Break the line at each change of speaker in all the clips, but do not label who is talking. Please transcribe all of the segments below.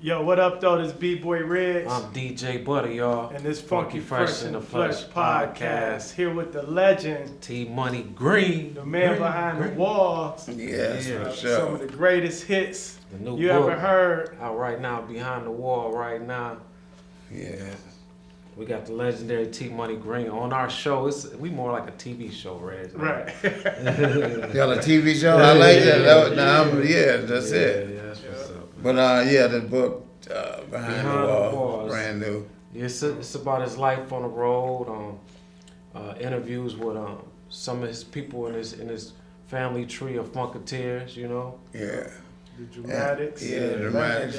Yo, what up, though? This B-Boy Riggs.
I'm DJ Butter, y'all.
And this Funky Fresh in the Flesh podcast. Here with the legend,
T-Money Green.
the man behind the walls.
Yes, for sure.
Some of the greatest hits
The new
you
book
ever heard.
out right now, Behind the Wall right now.
Yeah.
We got the legendary T-Money Green on our show. We more like a TV show, Reg.
Right.
Y'all a TV show? I like that. Yeah, that's it.
Yeah, that's what's up.
But the book, Behind the Wall, brand new.
Yeah, it's about his life on the road, interviews with some of his people in his family tree of Funketeers, you know.
Yeah.
The Dramatics.
Yeah, the Dramatics.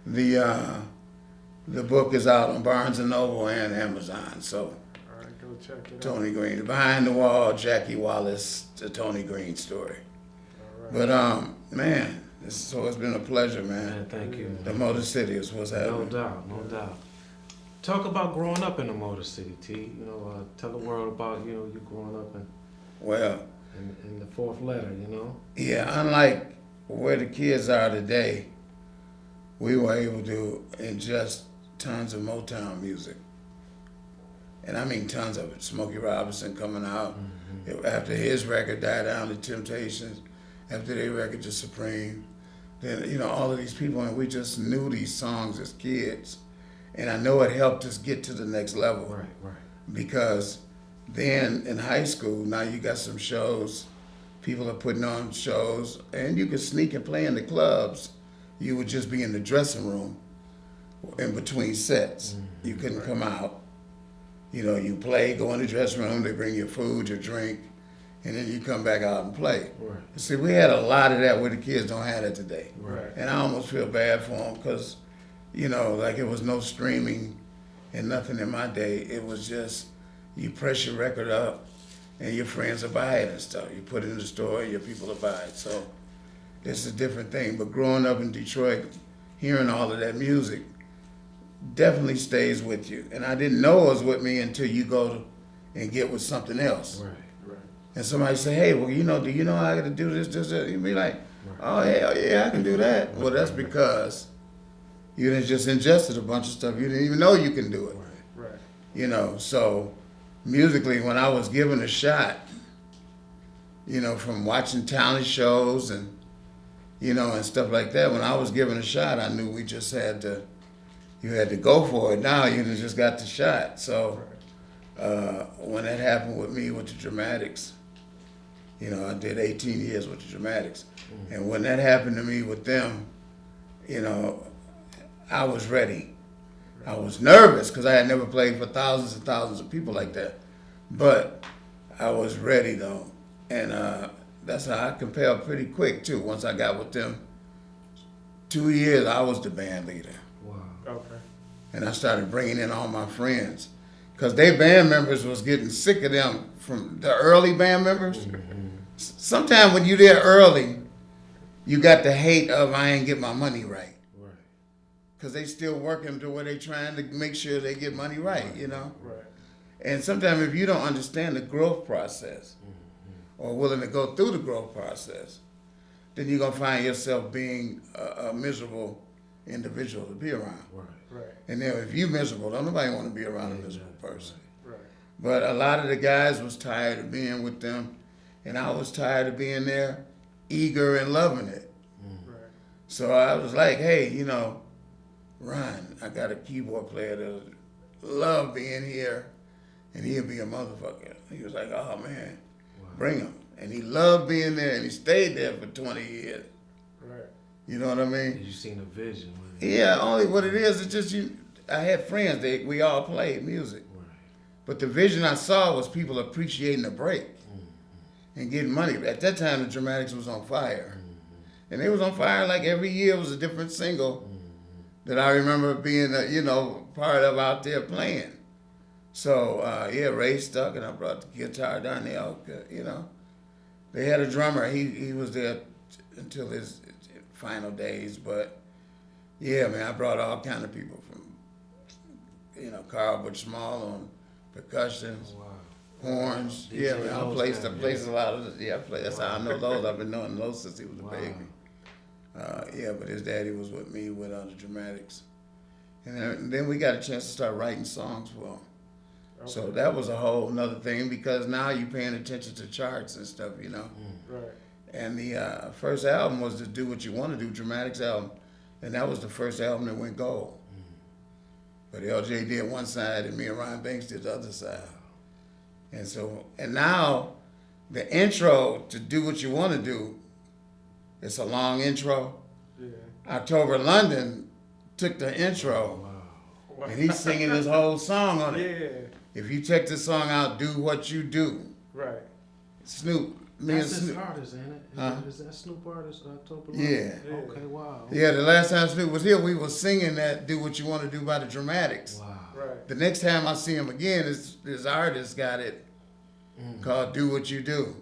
Yep.
The book is out on Barnes & Noble and Amazon, so.
All right, go check it out.
Tony Green, Behind the Wall, Jackie Wallace, the Tony Green story.
All right.
But, man, it's been a pleasure, man.
Man, thank you.
The Motor City is what's happening.
No doubt. Talk about growing up in the Motor City, T. You know, tell the world about, you growing up in the fourth letter, you know?
Yeah, unlike where the kids are today, we were able to ingest tons of Motown music. And I mean tons of it. Smokey Robinson coming out.
Mm-hmm.
After his record died down, The Temptations. After their record, The Supreme. Then, all of these people, and we just knew these songs as kids. And I know it helped us get to the next level.
Right.
Because then in high school, now you got some shows, people are putting on shows, and you could sneak and play in the clubs. You would just be in the dressing room in between sets. You couldn't come out. You play, go in the dressing room, they bring you food, your drink, and then you come back out and play.
Right.
See, we had a lot of that where the kids don't have that today.
Right.
And I almost feel bad for them because, like it was no streaming and nothing in my day. It was just, you press your record up and your friends will buy it and stuff. You put it in the store and your people will buy it. So it's a different thing. But growing up in Detroit, hearing all of that music definitely stays with you. And I didn't know it was with me until you go and get with something else.
Right.
And somebody say, hey, well, do you know how I got to do this, that? You'd be like, oh, hell yeah, I can do that. Well, that's because you didn't just ingested a bunch of stuff. You didn't even know you can do it.
Right.
So musically, when I was given a shot, from watching talent shows and, and stuff like that, when I was given a shot, I knew we just you had to go for it. Now you just got the shot. So when that happened with me with the Dramatics, I did 18 years with the Dramatics. And when that happened to me with them, I was ready. I was nervous because I had never played for thousands and thousands of people like that. But I was ready though. And that's how I compelled pretty quick too. Once I got with them, 2 years I was the band leader.
Wow.
Okay.
And I started bringing in all my friends. Because their band members was getting sick of them from the early band members. Sometimes when you're there early, you got the hate of I ain't get my money right.
Right.
Because they still working to where they trying to make sure they get money right,
Right.
And sometimes if you don't understand the growth process or willing to go through the growth process, then you're going to find yourself being a miserable individual to be around.
Right.
And then if you're miserable, don't nobody want to be around a miserable person.
Right.
But a lot of the guys was tired of being with them, and I was tired of being there, eager and loving it.
Right.
So I was like, hey, Ron, I got a keyboard player that love being here, and he'll be a motherfucker. He was like, oh man, bring him. And he loved being there, and he stayed there for 20 years.
Right.
You know what I mean?
You seen a vision.
Yeah, only what it is, it's just I had friends, we all played music.
Right.
But the vision I saw was people appreciating the break and getting money. At that time, the Dramatics was on fire. And they was on fire like every year was a different single that I remember being, part of out there playing. So, Ray stuck, and I brought the guitar down there, They had a drummer. He was there until his final days, but yeah, man, I brought all kind of people from, Carl Butch Small on percussion, horns.
DJ
Yeah, man, I placed a lot of, I play. That's how I know those. I've been knowing those since he was a baby. Yeah, but his daddy was with me with the Dramatics. And then we got a chance to start writing songs for him. Okay. So that was a whole nother thing because now you're paying attention to charts and stuff, you know.
Right.
And the first album was to Do What You Want to Do, Dramatics album. And that was the first album that went gold. But LJ did one side and me and Ryan Banks did the other side. And now the intro to Do What You Want to Do, it's a long intro.
Yeah.
October London took the intro. Wow. And he's singing this whole song on it.
Yeah.
If you check this song out, Do What You Do.
Right.
Snoop.
That's his artist, ain't it? Is that Snoop artist, October London?
Yeah.
Okay, wow.
Yeah, the last time Snoop was here, we were singing that Do What You Want to Do by the Dramatics.
Wow.
Right.
The next time I see him again, his artist got it called Do What You Do.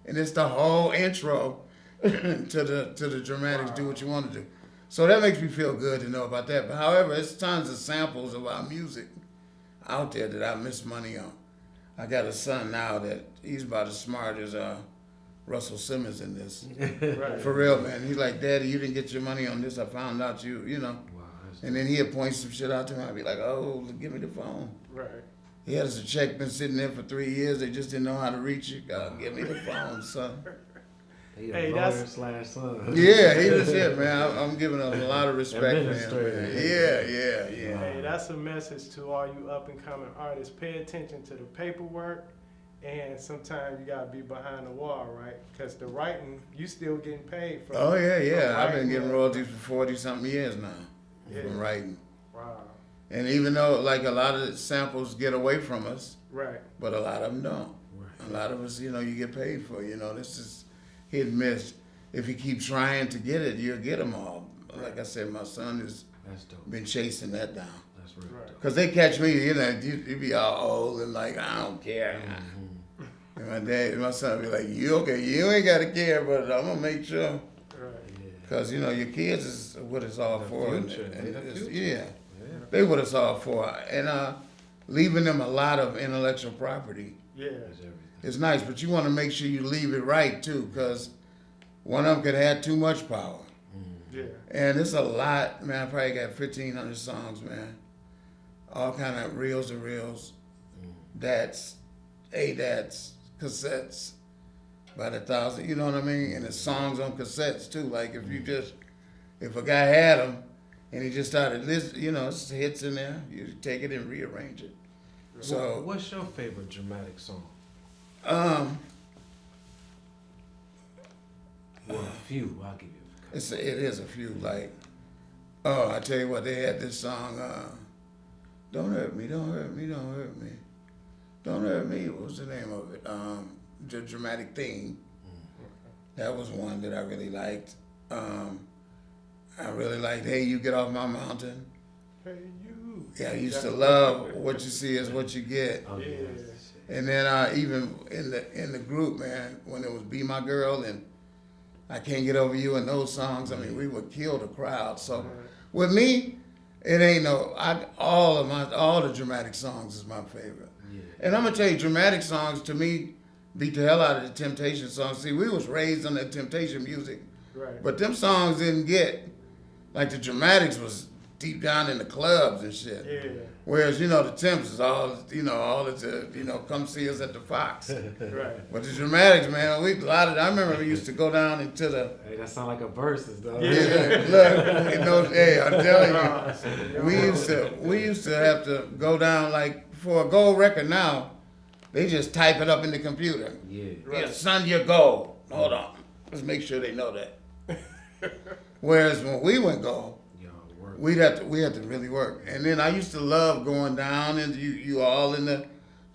And it's the whole intro to the Dramatics Do What You Want to Do. So that makes me feel good to know about that. But however, there's tons of samples of our music out there that I miss money on. I got a son now that he's about as smart as Russell Simmons in this.
Right.
For real, man. He's like, Daddy, you didn't get your money on this. I found out you know.
Wow,
and then he'd point some shit out to me. I'd be like, oh, give me the phone.
Right.
He had us a check, been sitting there for 3 years. They just didn't know how to reach it. Give me the phone, son.
Hey, that's /son.
Yeah, he was it, man. I'm giving him a lot of respect for him, man. Yeah.
Hey, that's a message to all you up and coming artists. Pay attention to the paperwork, and sometimes you gotta be behind the wall, right? Because the writing, you still getting paid for.
Oh yeah. I've been getting
writing.
royalties for 40-something years now from writing.
Wow.
And even though like a lot of the samples get away from us,
Right.
but a lot of them don't. Right. A lot of us, you know, you get paid for. You know, this is hit and miss. If you keep trying to get it, you'll get them all. Like I said, my son has been chasing that down.
That's right.
Because they catch me, you know, you be all old and like, I don't care. And my son be like, you okay? You ain't got to care, but I'm going to make sure.
Right.
Because, you know, your kids is what it's all
The
for.
future.
Yeah. They what it's all for. And leaving them a lot of intellectual property.
Yeah.
It's nice, but you want to make sure you leave it right, too, because one of them could have too much power.
Yeah.
And it's a lot, man. I probably got 1,500 songs, man. All kind of reels to reels, dats, ADATs, cassettes, by the thousand, you know what I mean? And it's songs on cassettes, too. Like, if a guy had them and he just started listening, you know, it's hits in there, you take it and rearrange it. So,
what's your favorite dramatic song?
Well,
a few. I'll give you.
It is a few. Like, I tell you what, they had this song. Don't hurt me, don't hurt me, don't hurt me, don't hurt me. What was the name of it? The Dramatic Theme. That was one that I really liked. I really liked Hey You Get Off My Mountain.
Hey you.
Yeah, I used to love What You See Is What You Get.
Oh,
Yeah.
And then even in the group, man, when it was Be My Girl and I Can't Get Over You and those songs, I mean, we would kill the crowd. So with me, it ain't all the dramatic songs is my favorite. Yeah. And I'm gonna tell you, dramatic songs to me beat the hell out of the Temptation songs. See, we was raised on that Temptation music,
Right.
but them songs didn't get like the dramatics was deep down in the clubs and shit.
Yeah.
Whereas, you know, the Temps is all come see us at the Fox.
Right.
But the dramatics, man, I remember we used to go down into the.
Hey, that sound like a verses, though.
Yeah, look, you know, hey, I'm telling you, we used to have to go down like for a gold record now, they just type it up in the computer.
Yeah.
Yeah, son, your gold. Hold on. Let's make sure they know that. Whereas when we went gold, we had to really work. And then I used to love going down and you all in the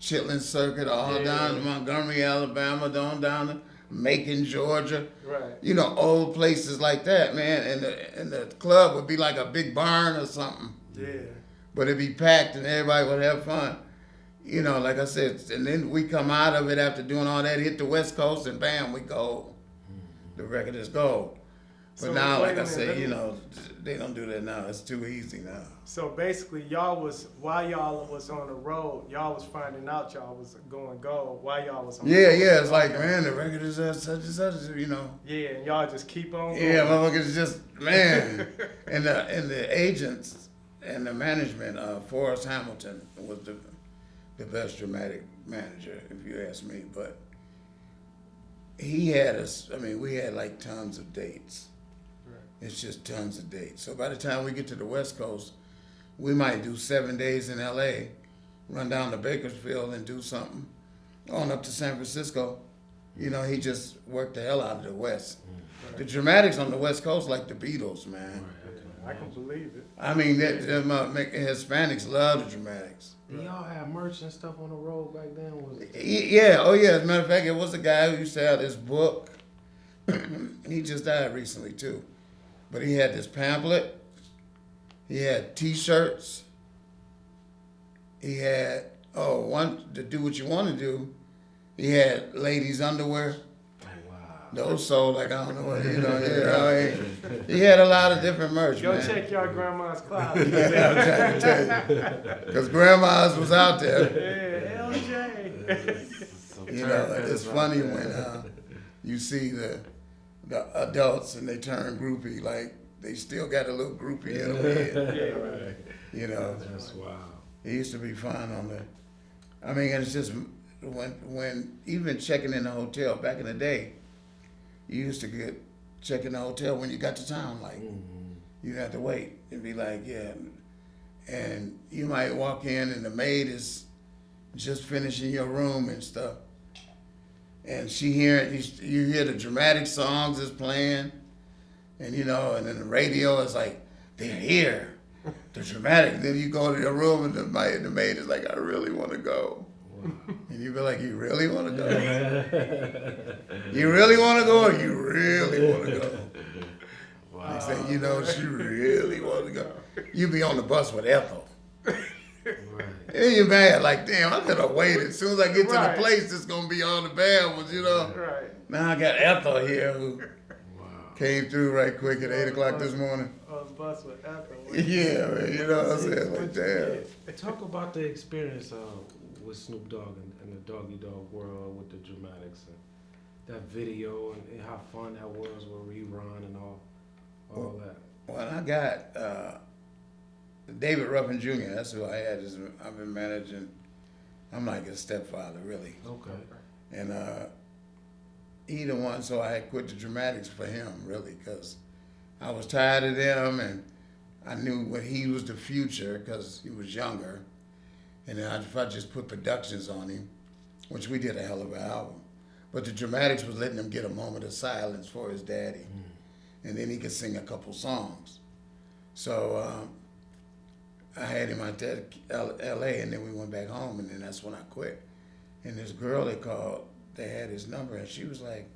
Chitlin circuit, all down to Montgomery, Alabama, down to Macon, Georgia.
Right.
You know, old places like that, man. And the club would be like a big barn or something.
Yeah.
But it'd be packed and everybody would have fun. You know, like I said, and then we come out of it after doing all that, hit the West Coast, and bam, we gold. The record is gold. But
So,
now,
wait
like
a
I
minute,
say,
let me-
you know, they don't do that now. It's too easy now.
So basically, while y'all was on the road, y'all was finding out y'all was going gold while y'all was on the
Yeah,
road.
yeah. It's like,
Okay.
man, the record is such and such, you know.
Yeah, and y'all just keep on going.
Yeah, motherfuckers just, man. and the agents and the management, Forrest Hamilton was the best dramatic manager, if you ask me. But he had us, I mean, we had like tons of dates.
Right.
It's just tons of dates. So by the time we get to the West Coast, we might do 7 days in LA, run down to Bakersfield and do something, on up to San Francisco. You know, he just worked the hell out of the West.
Right.
The dramatics on the West Coast like the Beatles, man.
I can believe it.
I mean, them Hispanics love the dramatics.
Did y'all have merch and stuff on the road back then?
Yeah, oh yeah. As a matter of fact, it was a guy who used to have this book. He just died recently too. But he had this pamphlet. He had T-shirts. He had, one to do what you want to do. He had ladies' underwear.
Wow.
Those sold like I don't know what, he had a lot of different merch,
Go
man.
check your grandma's closet.
Yeah, I'm trying to tell you. Because grandma's was out there.
Yeah, LJ.
You know, it's funny when you see the adults and they turn groupie, like they still got a little groupie in them head.
Yeah, right.
You know,
That's wild.
it used to be fun on the. I mean, it's just when even checking in the hotel back in the day, you used to check in the hotel when you got to town. Like you had to wait and be like, yeah, and you might walk in and the maid is just finishing your room and stuff. And you hear the dramatic songs is playing, and you know, and then the radio is like, they're here, the dramatic. Then you go to your room and the maid is like, I really want to go. Wow. And you be like, you really want to go? You really want to go, or you really want to go? Wow. They say, you know, she really want to go. You be on the bus with Ethel. Right. And you're mad, like, damn, I could have waited. As soon as I get to the place, it's going to be all the bad ones, you know?
Right.
Now I got Ethel here who came through right quick at 8 o'clock this morning.
On the bus with Ethel.
Yeah, man, you know what I'm saying? Like, damn.
Talk about the experience with Snoop Dogg and the Doggy Dog World with the dramatics and that video and how fun that was with rerun and all that.
Well, I got David Ruffin Jr. That's who I had. I've been managing. I'm like his stepfather, really.
Okay.
And he the one, so I had quit the dramatics for him, really, because I was tired of them, and I knew when he was the future because he was younger. And then if I just put productions on him, which we did a hell of an album, but the dramatics was letting him get a moment of silence for his daddy, and then he could sing a couple songs. So I had him out there at L.A., and then we went back home, and then that's when I quit. And this girl they called, they had his number, and she was like,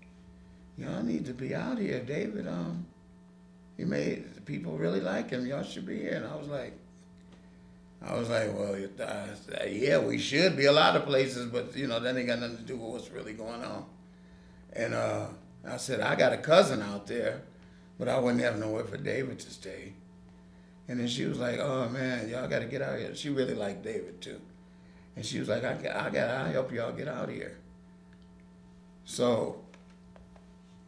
y'all need to be out here, David. He made people really like him. Y'all should be here. And I was like, well, yeah, we should be a lot of places, but you know that ain't got nothing to do with what's really going on. And I said, I got a cousin out there, but I wouldn't have nowhere for David to stay. And then she was like, oh man, y'all got to get out here. She really liked David too. And she was like, I'll help y'all get out here. So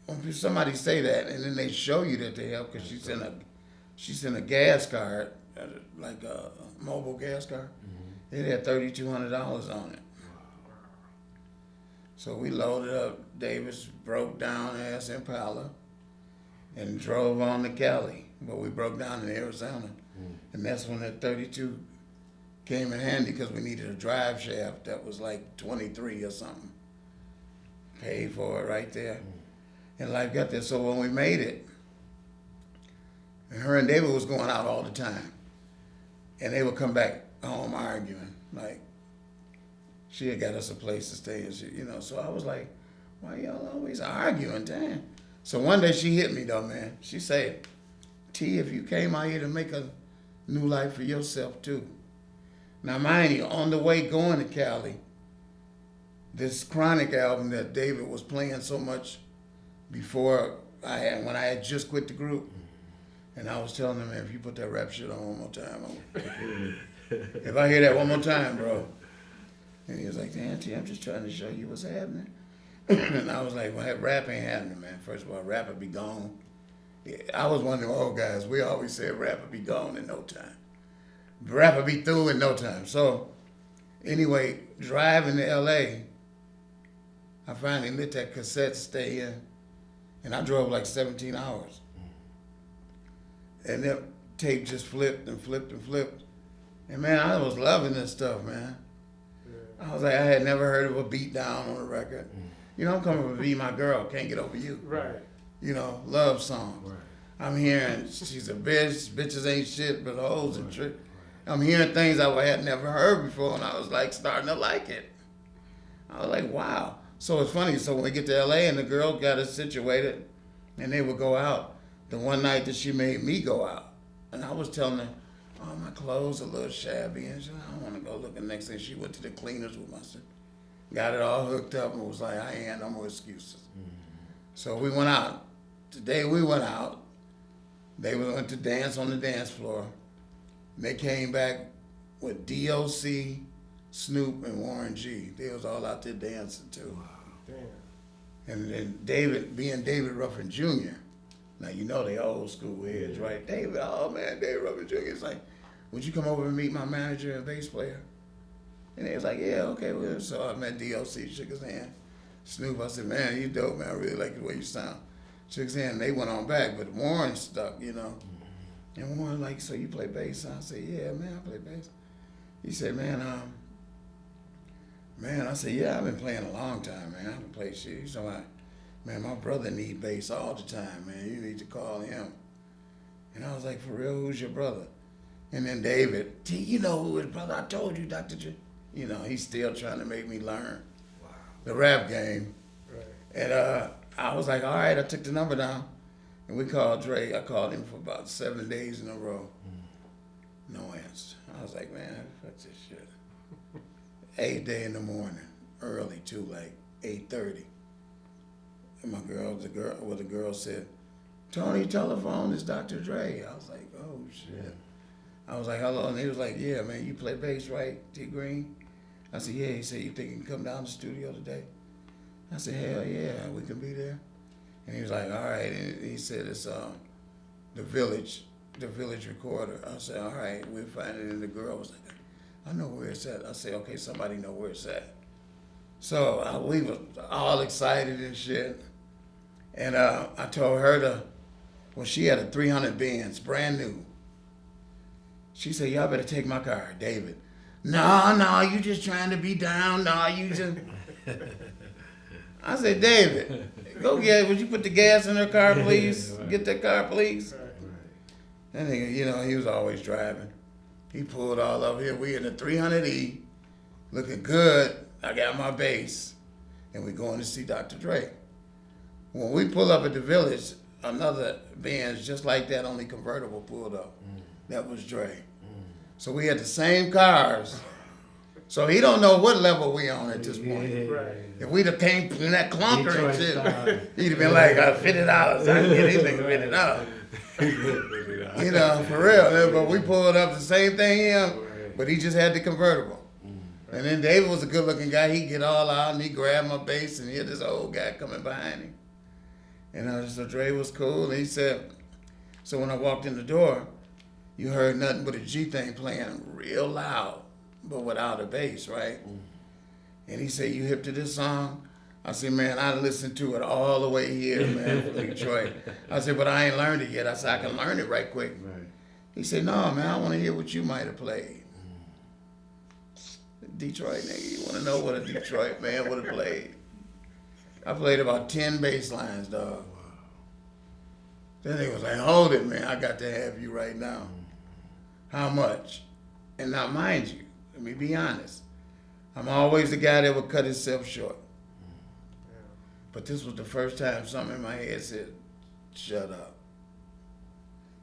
when somebody say that and then they show you that they help because she sent a gas card, like a mobile gas card. It had $3,200 on it. So we loaded up David's broke down ass Impala and drove on to Cali. But we broke down in Arizona. And that's when that 32 came in handy because we needed a drive shaft that was like 23 or something. Paid for it right there. And life got there. So when we made it, and her and David was going out all the time. And they would come back home arguing. Like, she had got us a place to stay and shit, you know. So I was like, why y'all always arguing, damn? So one day she hit me though, man. She said, T, if you came out here to make a new life for yourself too. Now mind you, on the way going to Cali, this Chronic album that David was playing so much before when I had just quit the group, and I was telling him, man, if you put that rap shit on one more time, if I hear that one more time, bro. And he was like, Auntie, I'm just trying to show you what's happening. And I was like, well, that rap ain't happening, man. First of all, rap would be gone. Yeah, I was one of the old guys. We always said rap would be gone in no time. Rap would be through in no time. So, anyway, driving to L.A., I finally lit that cassette to stay in. And I drove like 17 hours. And that tape just flipped and flipped and flipped. And man, I was loving this stuff, man. I was like, I had never heard of a beat down on a record. You know, I'm coming from Be My Girl, Can't Get Over You.
Right.
You know, love song.
Right.
I'm hearing she's a bitch, bitches ain't shit but hoes and trick. I'm hearing things I had never heard before, and I was like starting to like it. I was like, wow. So it's funny, so when we get to LA and the girl got us situated and they would go out, the one night that she made me go out, and I was telling her, oh, my clothes are a little shabby, and she said, I don't want to go look. And next thing she went to the cleaners with my sister, got it all hooked up, and was like, I ain't had no more excuses. So we went out. The day we went out, they went to dance on the dance floor. They came back with DOC, Snoop, and Warren G. They was all out there dancing too.
Damn.
And then David, being David Ruffin Jr., now you know they old school heads, right? David, oh man, David Ruffin Jr. It's like, would you come over and meet my manager and bass player? And they was like, yeah, okay. Well, so I met DOC, shook his hand. Snoop, I said, man, you dope, man. I really like the way you sound. Shook his hand, and they went on back, but Warren stuck, you know. And Warren like, so you play bass? I said, yeah, man, I play bass. He said, man, I said, yeah, I've been playing a long time, man. I haven't played shit. He's like, man, my brother need bass all the time, man. You need to call him. And I was like, for real, who's your brother? And then David, T, you know who his brother? I told you, Dr. J. You know, he's still trying to make me learn the rap game.
Right.
And I was like, all right, I took the number down. And we called Dre. I called him for about 7 days in a row. No answer. I was like, man, fuck this shit. 8 day in the morning, early too, like 8:30. And the girl said, Tony, telephone, it's Dr. Dre. I was like, oh shit. I was like, hello, and he was like, yeah, man, you play bass, right, T Green? I said, yeah. He said, you think you can come down to the studio today? I said, hell yeah, we can be there. And he was like, all right. And he said, it's the Village Recorder. I said, all right, we'll find it. And the girl was like, I know where it's at. I said, okay, somebody know where it's at. So we were all excited and shit. And I told her she had a 300 Benz, brand new. She said, y'all better take my car, David. No, you just trying to be down. No, you just... I said, David, would you put the gas in her car, please?
Right.
Get that car, please.
Right.
That nigga, you know, he was always driving. He pulled all over here. We in the 300E, looking good. I got my bass. And we going to see Dr. Dre. When we pull up at the Village, another Benz just like that, only convertible, pulled up. That was Dre. So we had the same cars. So he don't know what level we on at this point.
Right.
If we'd have came from that clunker
Detroit
and shit,
style.
he'd have been like, $50. I can get these niggas $50. You know, for real. But we pulled up the same thing him, but he just had the convertible. And then David was a good looking guy. He'd get all out and he grabbed my bass and he had this old guy coming behind him. And so Dre was cool. And he said, so when I walked in the door, you heard nothing but a G thing playing real loud, but without a bass, right? And he said, you hip to this song? I said, man, I listened to it all the way here, man, from Detroit. I said, but I ain't learned it yet. I said, I can learn it right quick.
Right.
He said, no, man, I want to hear what you might have played. Detroit, nigga, you want to know what a Detroit man would have played? I played about 10 bass lines, dog. Then they was like, hold it, man, I got to have you right now. How much? And now, mind you, let me be honest. I'm always the guy that would cut himself short. But this was the first time something in my head said, shut up.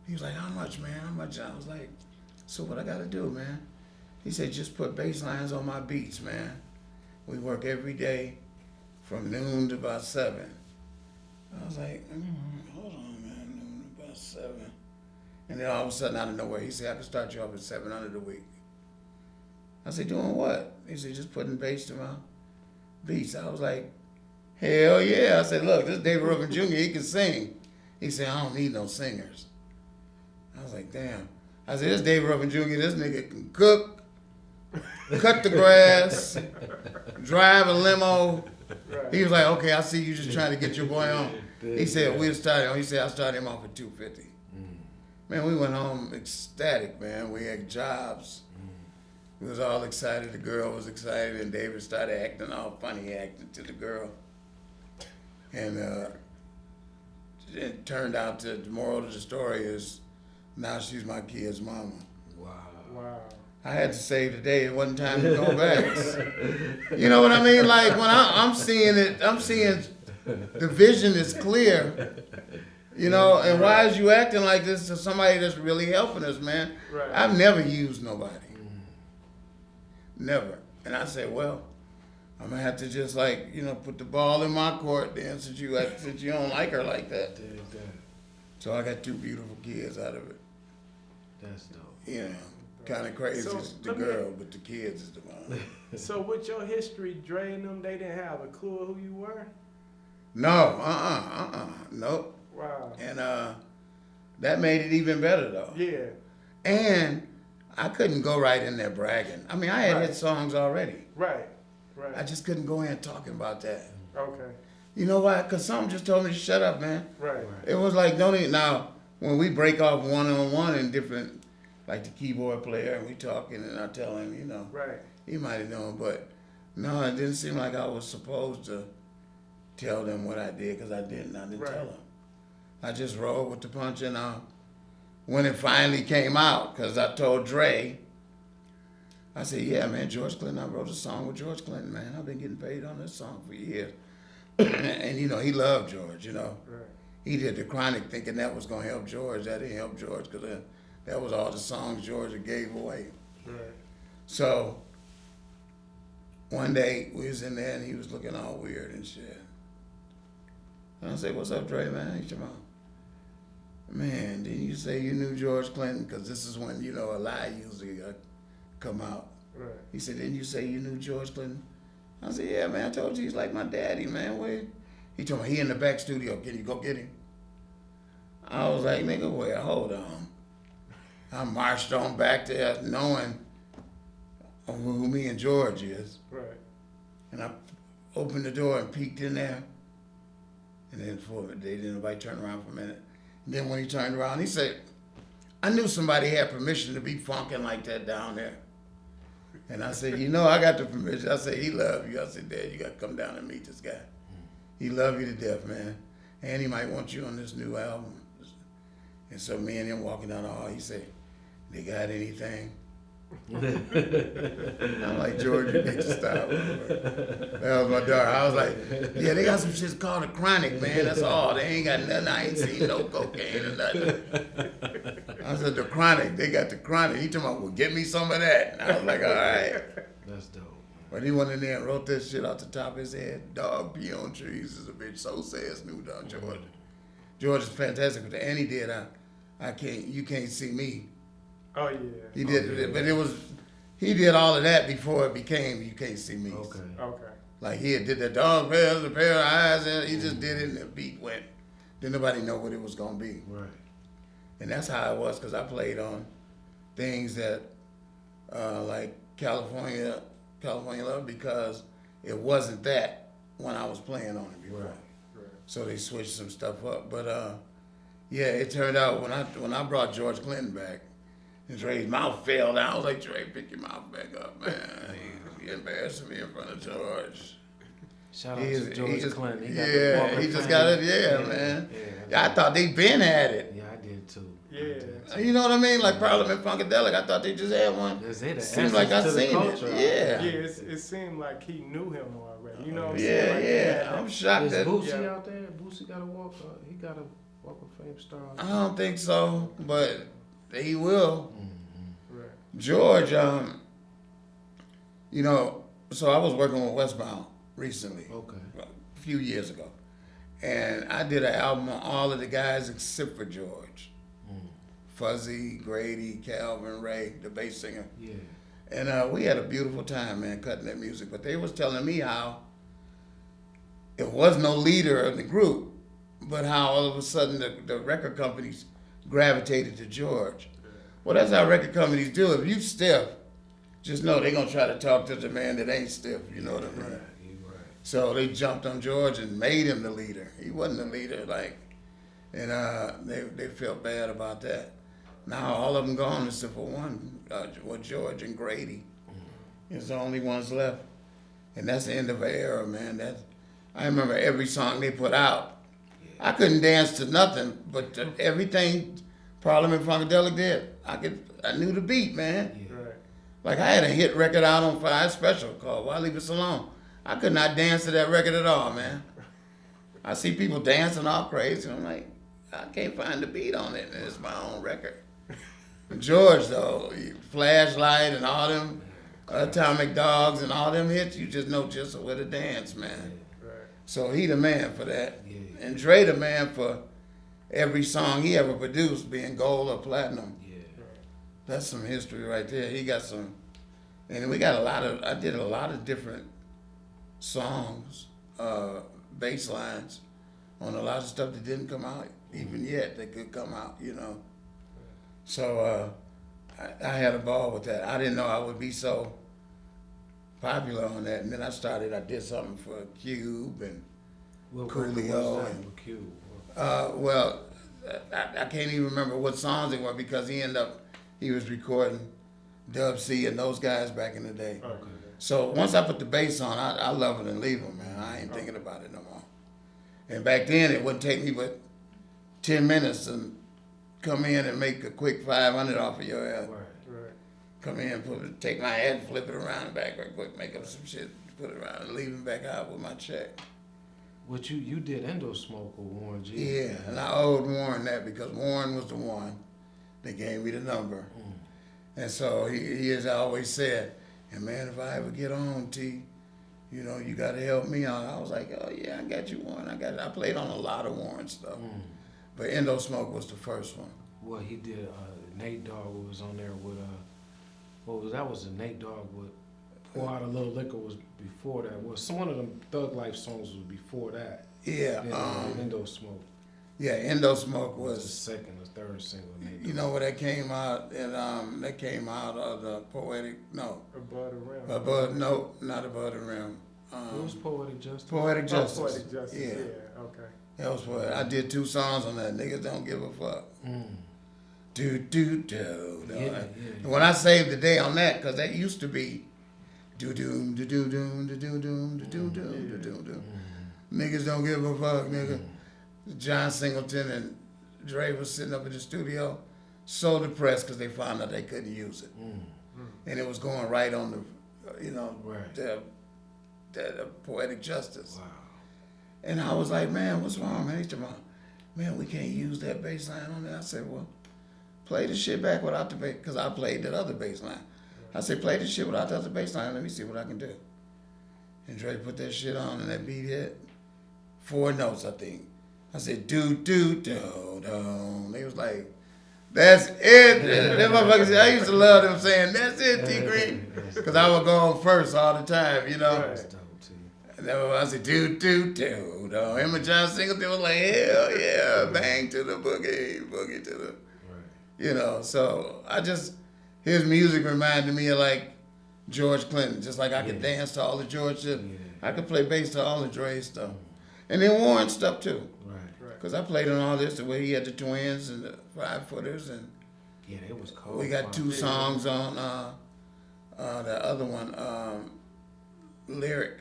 He was like, how much, man? How much? I was like, so what I got to do, man? He said, just put bass lines on my beats, man. We work every day from noon to about 7. I was like, hold on, man, about 7. And then all of a sudden, out of nowhere, he said, I can start you off at 700 a week. I said, doing what? He said, just putting bass to my beats. I was like, hell yeah. I said, look, this is David Ruffin Jr., he can sing. He said, I don't need no singers. I was like, damn. I said, this David Ruffin Jr., this nigga can cook, cut the grass, drive a limo.
Right.
He was like, okay, I see you just trying to get your boy on. He said, we'll start him. He said, I started him off at $250. Man, we went home ecstatic, man. We had jobs. We was all excited. The girl was excited, and David started acting all funny, acting to the girl. And it turned out that the moral of the story is now she's my kid's mama.
Wow.
I had to save the day. It wasn't time to go back. You know what I mean? Like when I'm seeing it, I'm seeing the vision is clear. You know, and why is you acting like this to somebody that's really helping us, man?
Right.
I've never used nobody. Never. And I said, well, I'm gonna have to just like, you know, put the ball in my court then since you don't like her like that. So I got 2 beautiful kids out of it.
That's dope.
You know, kind of crazy
So,
is the girl, but the kids is the mom.
So with your history, Dre and them, they didn't have a clue who you were?
No, nope.
Wow.
And that made it even better though.
Yeah.
And I couldn't go right in there bragging. I mean, I had hit songs already.
Right.
I just couldn't go in talking about that.
Okay.
You know why? Because something just told me to shut up, man.
Right.
It was like, don't even, now, when we break off one-on-one in different, like the keyboard player, and we talking, and I tell him, you know,
Right.
he might have known, but no, it didn't seem like I was supposed to tell them what I did, because I didn't tell them. I just rolled with the punch, and when it finally came out, because I told Dre, I said, yeah, man, George Clinton, I wrote a song with George Clinton, man. I've been getting paid on this song for years. And, you know, he loved George, you know.
Right.
He did the Chronic thinking that was going to help George. That didn't help George because that was all the songs George gave away.
Right.
So one day we was in there and he was looking all weird and shit. And I said, what's up, Dre, man? He said, man, didn't you say you knew George Clinton? Because this is when, you know, a lie usually come out.
Right.
He said, didn't you say you knew George Clinton? I said, yeah, man, I told you he's like my daddy, man. Where? He told me, he in the back studio. Can you go get him? I was like, nigga, wait, hold on. I marched on back there knowing who me and George is.
Right.
And I opened the door and peeked in there. And then they didn't nobody turn around for a minute. And then when he turned around, he said, I knew somebody had permission to be funking like that down there. And I said, you know, I got the permission. I said, he love you. I said, Dad, you got to come down and meet this guy. He love you to death, man. And he might want you on this new album. And so me and him walking down the hall, he said, they got anything? I'm like, George, you need to stop. That was my daughter. I was like, yeah, they got some shit called a Chronic, man. That's all. They ain't got nothing. I ain't seen no cocaine or nothing. I said, the Chronic. They got the Chronic. He told me, well, get me some of that. And I was like, all right.
That's dope.
But he went in there and wrote that shit off the top of his head. Dog pee on trees is a bitch. So says Snoop Dogg, George. George is fantastic with that. And he did, you can't see me.
Oh, yeah.
He did, but he did all of that before it became You Can't See Me.
Okay.
Like he did the dog bells, a pair of eyes, and he just did it and the beat went. Didn't nobody know what it was going to be.
Right.
And that's how it was, because I played on things that, like California Love, because it wasn't that when I was playing on it before.
Right.
So they switched some stuff up. But yeah, it turned out when I brought George Clinton back, and Dre's mouth fell down. I was like, Dre, pick your mouth back up, man. You embarrassing me in front of George.
Shout out to George Clinton.
He just got it, man. Yeah, I thought they been had it.
Yeah, I did too.
Yeah.
You know what I mean? Like Parliament Funkadelic, I thought they just had one. Seems like I seen it.
Yeah, it seemed like he knew him already. You know what I'm
saying?
like
Yeah. I'm shocked that
Boosie out there. Boosie got to walk. He got to walk a fame star.
I don't think so, but he will.
Mm-hmm. Right.
George, so I was working with Westbound recently.
Okay.
A few years ago. And I did an album on all of the guys except for George. Fuzzy, Grady, Calvin, Ray, the bass singer.
Yeah.
And we had a beautiful time, man, cutting that music. But they was telling me how it was no leader of the group, but how all of a sudden the record companies gravitated to George. Well, that's how record companies do. If you stiff, just know they're going to try to talk to the man that ain't stiff, you know what I mean?
Right. You right.
So they jumped on George and made him the leader. He wasn't the leader, and they felt bad about that. Now all of them gone except for one, George and Grady. It's the only ones left. And that's the end of an era, man. I remember every song they put out. I couldn't dance to nothing, but everything Parliament Funkadelic did, I knew the beat, man.
Yeah.
Right.
Like I had a hit record out on Fire Special called Why Leave Us Alone. I could not dance to that record at all, man. I see people dancing all crazy. I'm like, I can't find the beat on it, and it's my own record. George, though, Flashlight and all them Atomic Dogs and all them hits, you just know just where to dance, man.
Right.
So he the man for that.
Yeah.
And Dre the man for every song he ever produced being gold or platinum.
Yeah.
That's some history right there. He got some, and we got I did a lot of different songs, bass lines on a lot of stuff that didn't come out even yet that could come out, you know. So I had a ball with that. I didn't know I would be so popular on that. And then I did something for Cube and
What
Coolio
record was that
and-
with Q?
well, I can't even remember what songs they were because he was recording Dub C and those guys back in the day.
Okay.
So once I put the bass on, I love it and leave it, man. I ain't thinking about it no more. And back then, it wouldn't take me but 10 minutes to come in and make a quick 500 off of your ass.
Right.
Right.
Come in, take my head, flip it around and back right quick, make up some shit, put it around, and leave it back out with my check.
What you did Endo Smoke with Warren G.
Yeah, and I owed Warren that because Warren was the one that gave me the number. And so he has always said, and man, if I ever get on, T, you know, you got to help me out. I was like, oh yeah, I got you, Warren. I played on a lot of Warren stuff. But Endo Smoke was the first one.
Well, he did. Nate Dogg was on there with that was a Nate Dogg with Pour Out a Little Liquor was before that. Well, some one of them Thug Life songs was before that.
Yeah,
Endo Smoke
yeah, Endo Smoke
was the
was,
second or third single. Nate
you
Dogg.
know, where that came out, and that came out of the
Above the rim.
not Above the Rim.
It was Poetic Justice.
Poetic Justice.
Poetic Justice.
Yeah.
Yeah. Okay.
That was what I did 2 songs on that. Niggas don't give a fuck.
Mm.
Do do do.
Yeah.
And when I saved the day on that, cause that used to be do doom do do doom do do doom do do doom do do doom. Niggas don't give a fuck, nigga. John Singleton and Dre was sitting up in the studio, so depressed because they found out they couldn't use it, and it was going right on the,
Right.
the Poetic Justice.
Wow.
And I was like, man, what's wrong, man? He said, man, we can't use that bass line on there. I said, well, play the shit back without the bass, because I played that other bass line. I said, play the shit without the other bass line. Let me see what I can do. And Dre put that shit on, and that beat hit 4 notes, I think. I said, do, do, do, do. They was like, that's it. Them motherfuckers, I used to love them saying, that's it, T Green. Because I would go on first all the time, you know.
Right.
That's dope too.
And then I said, do, do, do, do. Him and John Singleton was like, hell yeah, bang to the boogie, boogie to the,
Right.
you know. So his music reminded me of like George Clinton, just like I could dance to all the George shit.
Yeah.
I could play bass to all the Dre stuff. And then Warren stuff too.
Right.
Right.
Because I played on all this, the way he had the twins and the 5-footers. And
Yeah, it was cold.
we got 2
Wow.
songs on the other one, Lyric.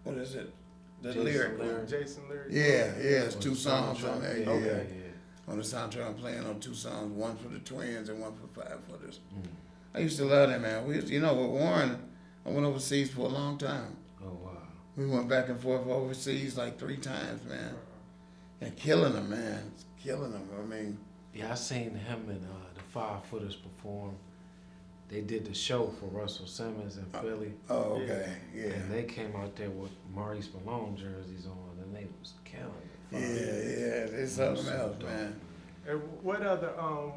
What is it? The
Jason
Lyric.
Lyric.
Jason Lyric.
Yeah, it's
On
2
the
songs
soundtrack.
on there.
Yeah,
Yeah.
yeah.
On the soundtrack, I'm playing on 2 songs, one for the twins and one for 5-footers.
Mm.
I used to love that, man. With Warren, I went overseas for a long time.
Oh wow.
We went back and forth overseas like 3 times, man. And killing them, man. Killing them. I mean,
Yeah, I seen him and the 5-footers perform they did the show for Russell Simmons in Philly.
Oh, okay, yeah.
And they came out there with Maurice Malone jerseys on, and they was killing it.
Yeah, it's something else, man.
And what other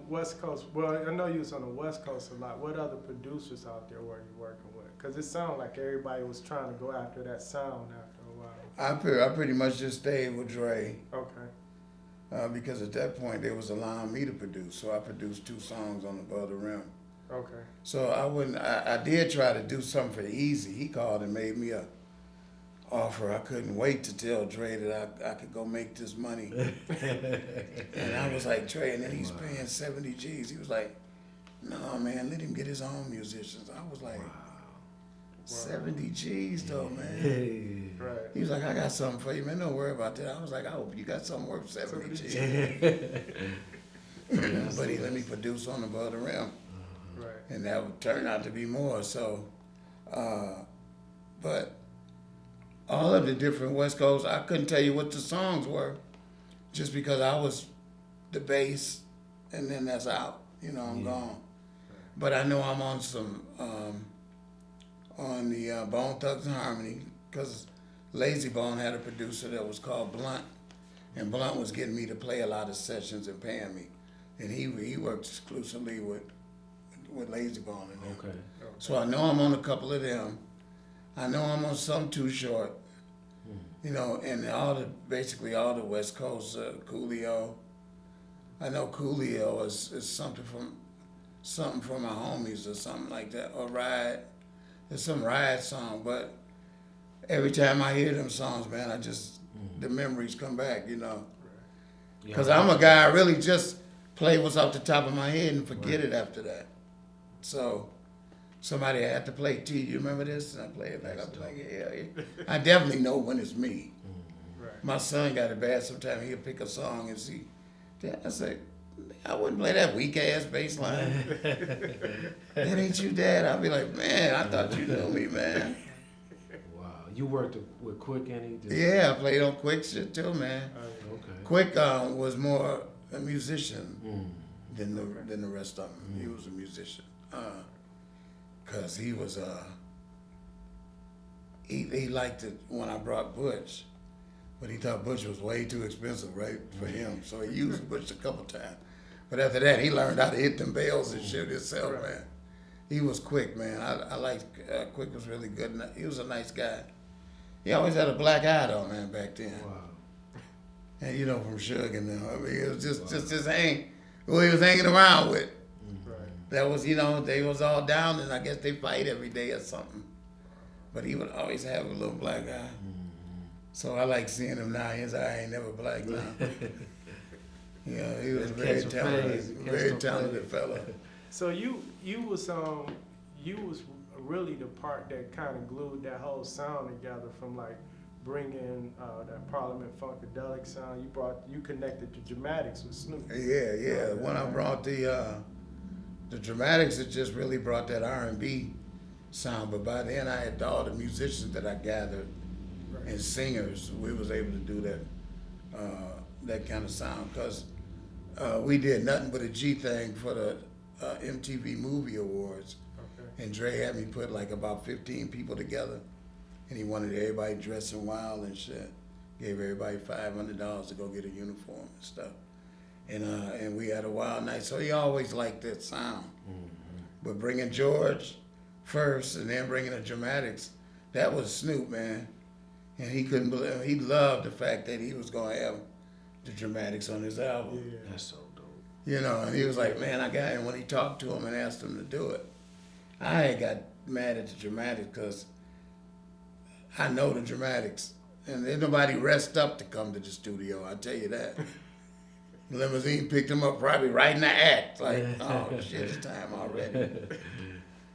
West Coast? Well, I know you was on the West Coast a lot. What other producers out there were you working with? Because it sounded like everybody was trying to go after that sound after a while.
I pretty much just stayed with Dre.
Okay.
Because at that point they was allowing me to produce, so I produced 2 songs on Above the Rim.
Okay.
So I did try to do something for Easy. He called and made me a offer. I couldn't wait to tell Dre that I could go make this money. And I was like, Dre, and then he's paying 70 G's. He was like, no, man, let him get his own musicians. I was like, 70 G's though, man.
Right.
He was like, I got something for you, man. Don't worry about that. I was like, I hope you got something worth 70 G's. But he let me produce on Above the Rim.
Right.
And that would turn out to be more. So, but all of the different West Coast, I couldn't tell you what the songs were, just because I was the bass, and then that's out. You know, I'm gone. But I know I'm on some on the Bone Thugs and Harmony, because Lazy Bone had a producer that was called Blunt, and Blunt was getting me to play a lot of sessions and paying me, and he worked exclusively with Lazy Bone and them.
Okay.
So I know I'm on a couple of them. I know I'm on some Too Short. You know, and basically all the West Coast, Coolio. I know Coolio is something from my homies or something like that, or Ride. It's some Ride song, but every time I hear them songs, man, the memories come back, you know. Because I'm a guy, I really just play what's off the top of my head and forget it after that. So somebody had to play T. You remember this? And I play it back. I'm like, yeah. I definitely know when it's me.
Right.
My son got it bad. Sometimes he'll pick a song and see. I say, I wouldn't play that weak ass bass line. That ain't you, Dad. I'll be like, man, I thought you knew me, man.
Wow. You worked with Quick any?
Yeah, I played on Quick shit too, man.
Okay.
Quick was more a musician than the rest of them. He was a musician. Cause he was he liked it when I brought Butch, but he thought Butch was way too expensive, right, for him. So he used Butch a couple times. But after that, he learned how to hit them bells and shit himself, man. He was Quick, man. I liked Quick was really good. He was a nice guy. He always had a black eye though, man, back then.
Wow.
And you know, from Suge and them. I mean, it was just who he was hanging around with. That was, you know, they was all down, and I guess they fight every day or something. But he would always have a little black eye. So I like seeing him now. His eye ain't never black now. Yeah, he was a very talented fella.
So you was really the part that kind of glued that whole sound together, from like bringing that Parliament Funkadelic sound. You connected the Dramatics with Snoop.
Yeah. When I brought the Dramatics, it just really brought that R&B sound. But by then, I had all the musicians that I gathered and singers. We was able to do that kind of sound, because we did nothing but a G thing for the MTV Movie Awards. Okay. And Dre had me put like about 15 people together, and he wanted everybody dressing wild and shit. Gave everybody $500 to go get a uniform and stuff. And we had a wild night. So he always liked that sound. But bringing George first and then bringing the Dramatics, that was Snoop, man. And he couldn't believe, he loved the fact that he was going to have the Dramatics on his album.
Yeah. That's so dope.
You know, and he was like, man, and when he talked to him and asked him to do it, I had got mad at the Dramatics because I know the Dramatics. And ain't nobody rest up to come to the studio, I tell you that. Limousine picked him up probably right in the act. Like, oh shit, it's time already.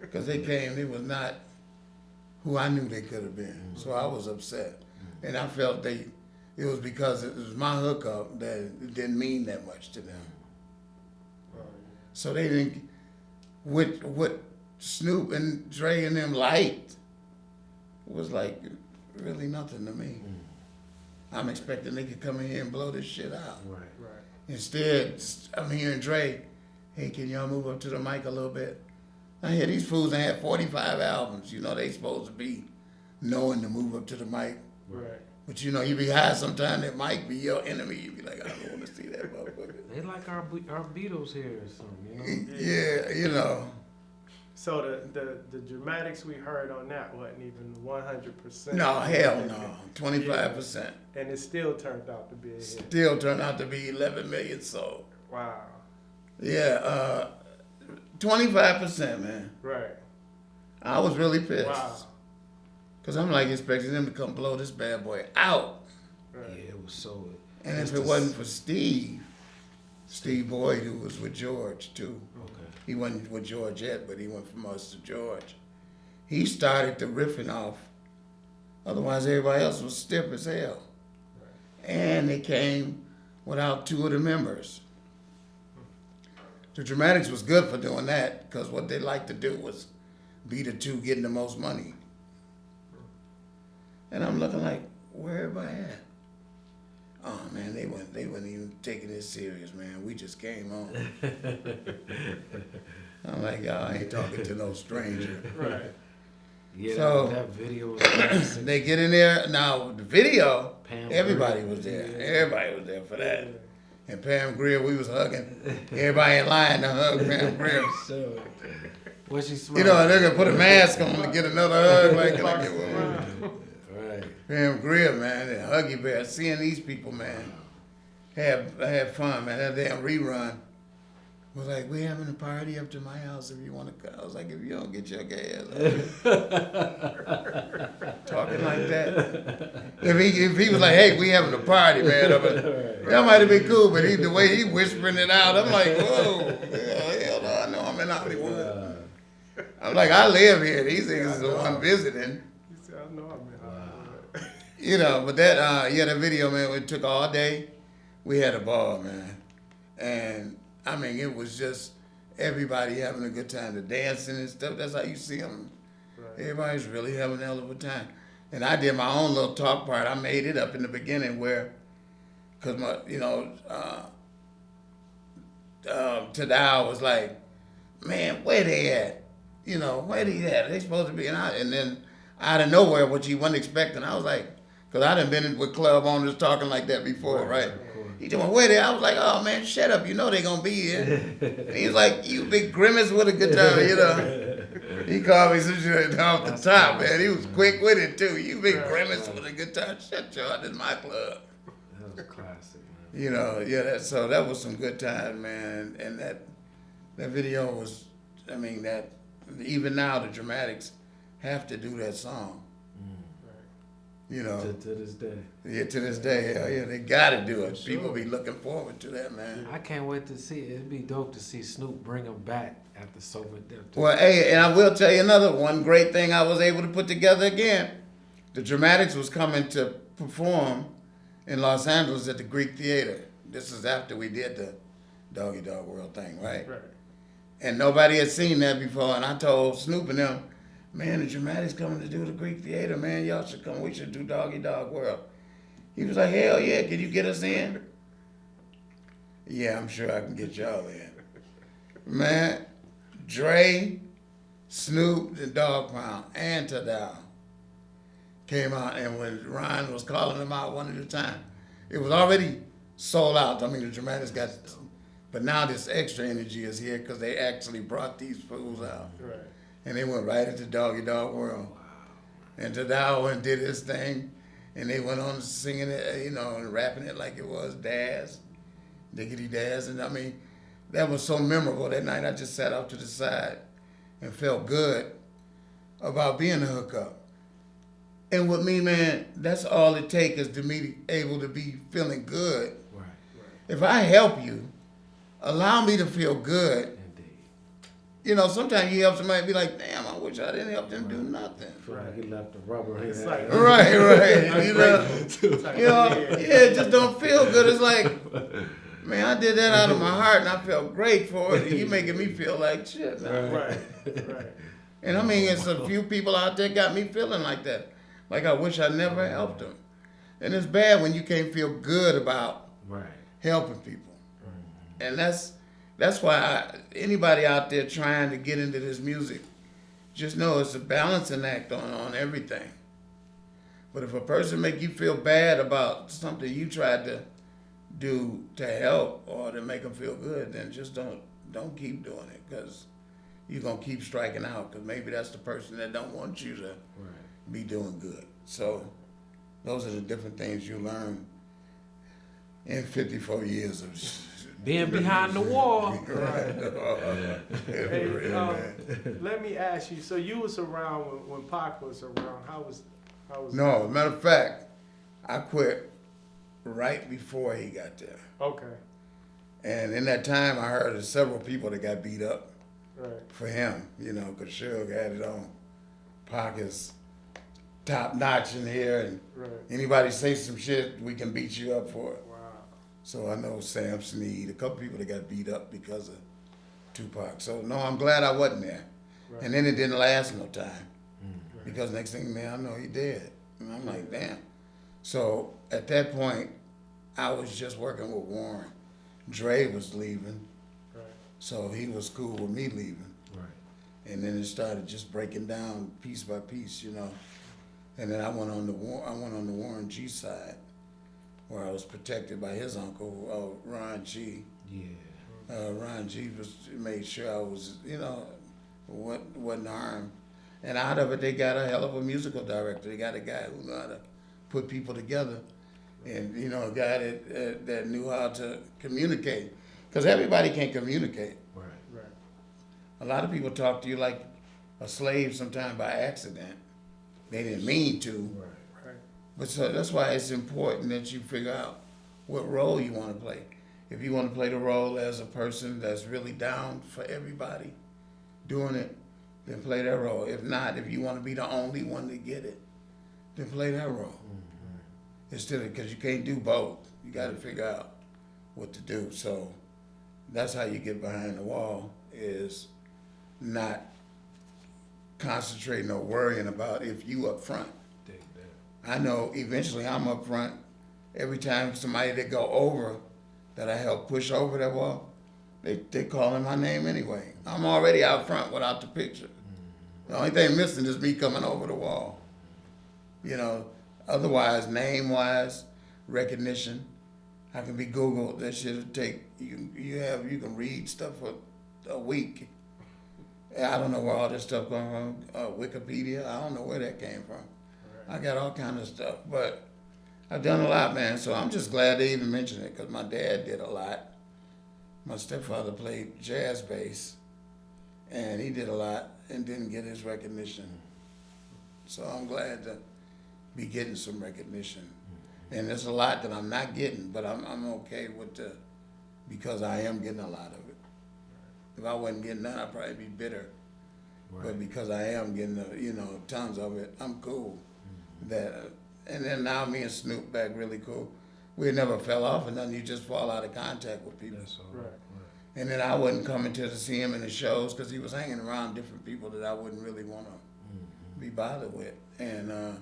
Because they came, they was not who I knew they could have been. So I was upset. And I felt it was because it was my hookup that it didn't mean that much to them. So they didn't, what Snoop and Dre and them liked was like really nothing to me. I'm expecting they could come in here and blow this shit out.
Right.
Instead, I'm hearing Dre, hey, can y'all move up to the mic a little bit? I hear these fools that had 45 albums. You know, they supposed to be knowing to move up to the mic.
Right.
But you know, you be high sometime, that mic be your enemy. You be like, I don't want to see that motherfucker.
They like our Beatles here or something, you know?
Yeah, you know.
So the dramatics we heard on that wasn't even 100%.
No, hell no. 25%.
And it still turned out to be a hit.
Still turned out to be 11 million sold.
Wow.
Yeah, 25%, man.
Right.
I was really pissed.
Wow.
Because I'm like expecting them to come blow this bad boy out.
Right.
Yeah, it was so.
And if it wasn't for Steve Boyd, who was with George too.
Okay.
He wasn't with George yet, but he went from us to George. He started the riffing off. Otherwise, everybody else was stiff as hell. Right. And they came without two of the members. The Dramatics was good for doing that because what they liked to do was be the two getting the most money. And I'm looking like, where everybody at? Oh man, they wasn't even taking this serious, man. We just came on. I'm like, y'all ain't talking to no stranger.
Right.
Yeah,
so
that video was classic.
They get in there. Now the video,
Pam
everybody
Grier.
was there.
Yeah.
Everybody was there for that. And Pam Grier, we was hugging. Everybody in line to hug Pam Grier.
So, what she smelled?
You know, they're gonna put a mask on to get another hug. Like, can I get one?
Right.
Pam Grier, man, and Huggy Bear. Seeing these people, man, had fun, man. That damn rerun was like, we having a party up to my house if you want to come. I was like, if you don't get your gas, talking like that. If he was like, hey, we having a party, man, that might have been cool. But the way he whispering it out, I'm like, whoa, hell no, I know I'm in Hollywood. I'm like, I live here. These niggas is the one visiting.
He said, I know I'm in Hollywood.
You know, but that that video, man, it took all day. We had a ball, man. And, I mean, it was just everybody having a good time. The dancing and stuff, that's how you see them. Right. Everybody's really having a hell of a time. And I did my own little talk part. I made it up in the beginning where, because Tadao was like, man, where they at? You know, where they at? They supposed to be. And then out of nowhere, which he wasn't expecting, I was like, because I done been with club owners talking like that before, right? He told me, where they? I was like, oh man, shut up. You know they gonna be here. And he was like, you big grimace with a guitar, you know. He called me some shit off the top, man. He was quick with it too. You big grimace with a guitar. Shut your ass, this is my club.
That was a classic, man.
You know, yeah, so that was some good time, man. And that video was, I mean, that even now the Dramatics have to do that song. You know,
to this day.
Yeah, to this day, hell yeah, they gotta do it.
Sure.
People be looking forward to that, man.
I can't wait to see it. It'd be dope to see Snoop bring him back after so much.
Well, hey, and I will tell you another one great thing I was able to put together again. The Dramatics was coming to perform in Los Angeles at the Greek Theater. This is after we did the Doggy Dog World thing, right? Right. And nobody had seen that before, and I told Snoop and them, man, the Dramatics coming to do the Greek Theater, man. Y'all should come. We should do Doggy Dog World. He was like, hell yeah, can you get us in? Yeah, I'm sure I can get y'all in. Man, Dre, Snoop, and Dog Pound, and Tadao came out, and when Ryan was calling them out one at a time, it was already sold out. I mean, the Dramatics got, but now this extra energy is here because they actually brought these fools out. Right. And they went right into Doggy Dog World. Wow. And Tadao went and did his thing. And they went on singing it, you know, and rapping it like it was Daz, Diggity Daz. And I mean, that was so memorable that night. I just sat off to the side and felt good about being a hookup. And with me, man, that's all it takes is to be able to be feeling good. Right. If I help you, allow me to feel good. You know, sometimes you help somebody and be like, damn, I wish I didn't help them do nothing.
Right. He left the rubber in
like, right. You know, yeah, it just don't feel good. It's like, man, I did that out of my heart and I felt great for it. And you making me feel like shit, man. Right. And I mean, it's a few people out there got me feeling like that. Like I wish I never helped them. And it's bad when you can't feel good about helping people. And that's why anybody out there trying to get into this music, just know it's a balancing act on everything. But if a person make you feel bad about something you tried to do to help or to make them feel good, then just don't keep doing it, because you're going to keep striking out, because maybe that's the person that don't want you to be doing good. So those are the different things you learn in 54 years of
being behind the wall.
Hey, let me ask you, so you was around when Pac was around. How was
No, matter of fact, I quit right before he got there.
Okay.
And in that time, I heard of several people that got beat up for him, because Suge had it on. Pac is top notch in here, and anybody say some shit, we can beat you up for it.
Wow.
So I know Sam Snead, a couple people that got beat up because of Tupac. So no, I'm glad I wasn't there. Right. And then it didn't last no time, because next thing man, I know he dead. And I'm like, damn. So at that point, I was just working with Warren. Dre was leaving, so he was cool with me leaving. Right. And then it started just breaking down piece by piece, And then I went on the Warren G side, where I was protected by his uncle, Ron G. Yeah. Ron G made sure I was, wasn't harmed. And out of it, they got a hell of a musical director. They got a guy who knew how to put people together, and a guy that knew how to communicate, because everybody can't communicate. Right. A lot of people talk to you like a slave sometimes by accident. They didn't mean to. Right. But so that's why it's important that you figure out what role you want to play. If you want to play the role as a person that's really down for everybody doing it, then play that role. If not, if you want to be the only one to get it, then play that role. Instead of, because you can't do both. You got to figure out what to do. So that's how you get behind the wall, is not concentrating or worrying about if you up front. I know eventually I'm up front. Every time somebody that go over, that I help push over that wall, they calling my name anyway. I'm already out front without the picture. The only thing missing is me coming over the wall. Otherwise, name-wise, recognition, I can be Googled. That shit'll take you can read stuff for a week. I don't know where all this stuff comes from. Wikipedia, I don't know where that came from. I got all kind of stuff, but I've done a lot, man. So I'm just glad they even mentioned it, because my dad did a lot. My stepfather played jazz bass, and he did a lot and didn't get his recognition. So I'm glad to be getting some recognition. And there's a lot that I'm not getting, but I'm okay with because I am getting a lot of it. If I wasn't getting none, I'd probably be bitter. But because I am getting tons of it, I'm cool. And then now me and Snoop back really cool. We never fell off or nothing. You just fall out of contact with people. Right. And then I wasn't coming to see him in the shows, because he was hanging around different people that I wouldn't really want to be bothered with. And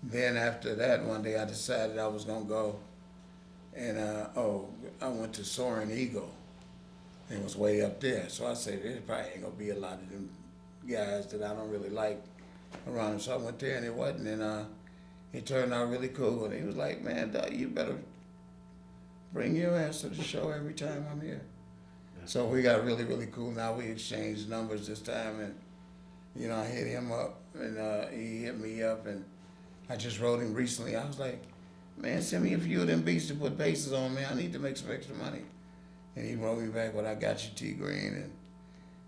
then after that, one day I decided I was going to go. And I went to Soaring Eagle. It was way up there. So I said, there probably ain't going to be a lot of them guys that I don't really like around him. So I went there, and it wasn't. And it turned out really cool. And he was like, man, Doug, you better bring your ass to the show every time I'm here. So we got really, really cool. Now we exchanged numbers this time, and, I hit him up, and he hit me up, and I just wrote him recently. I was like, man, send me a few of them beats to put bases on, man. I need to make some extra money. And he wrote me back with I Got You, T Green.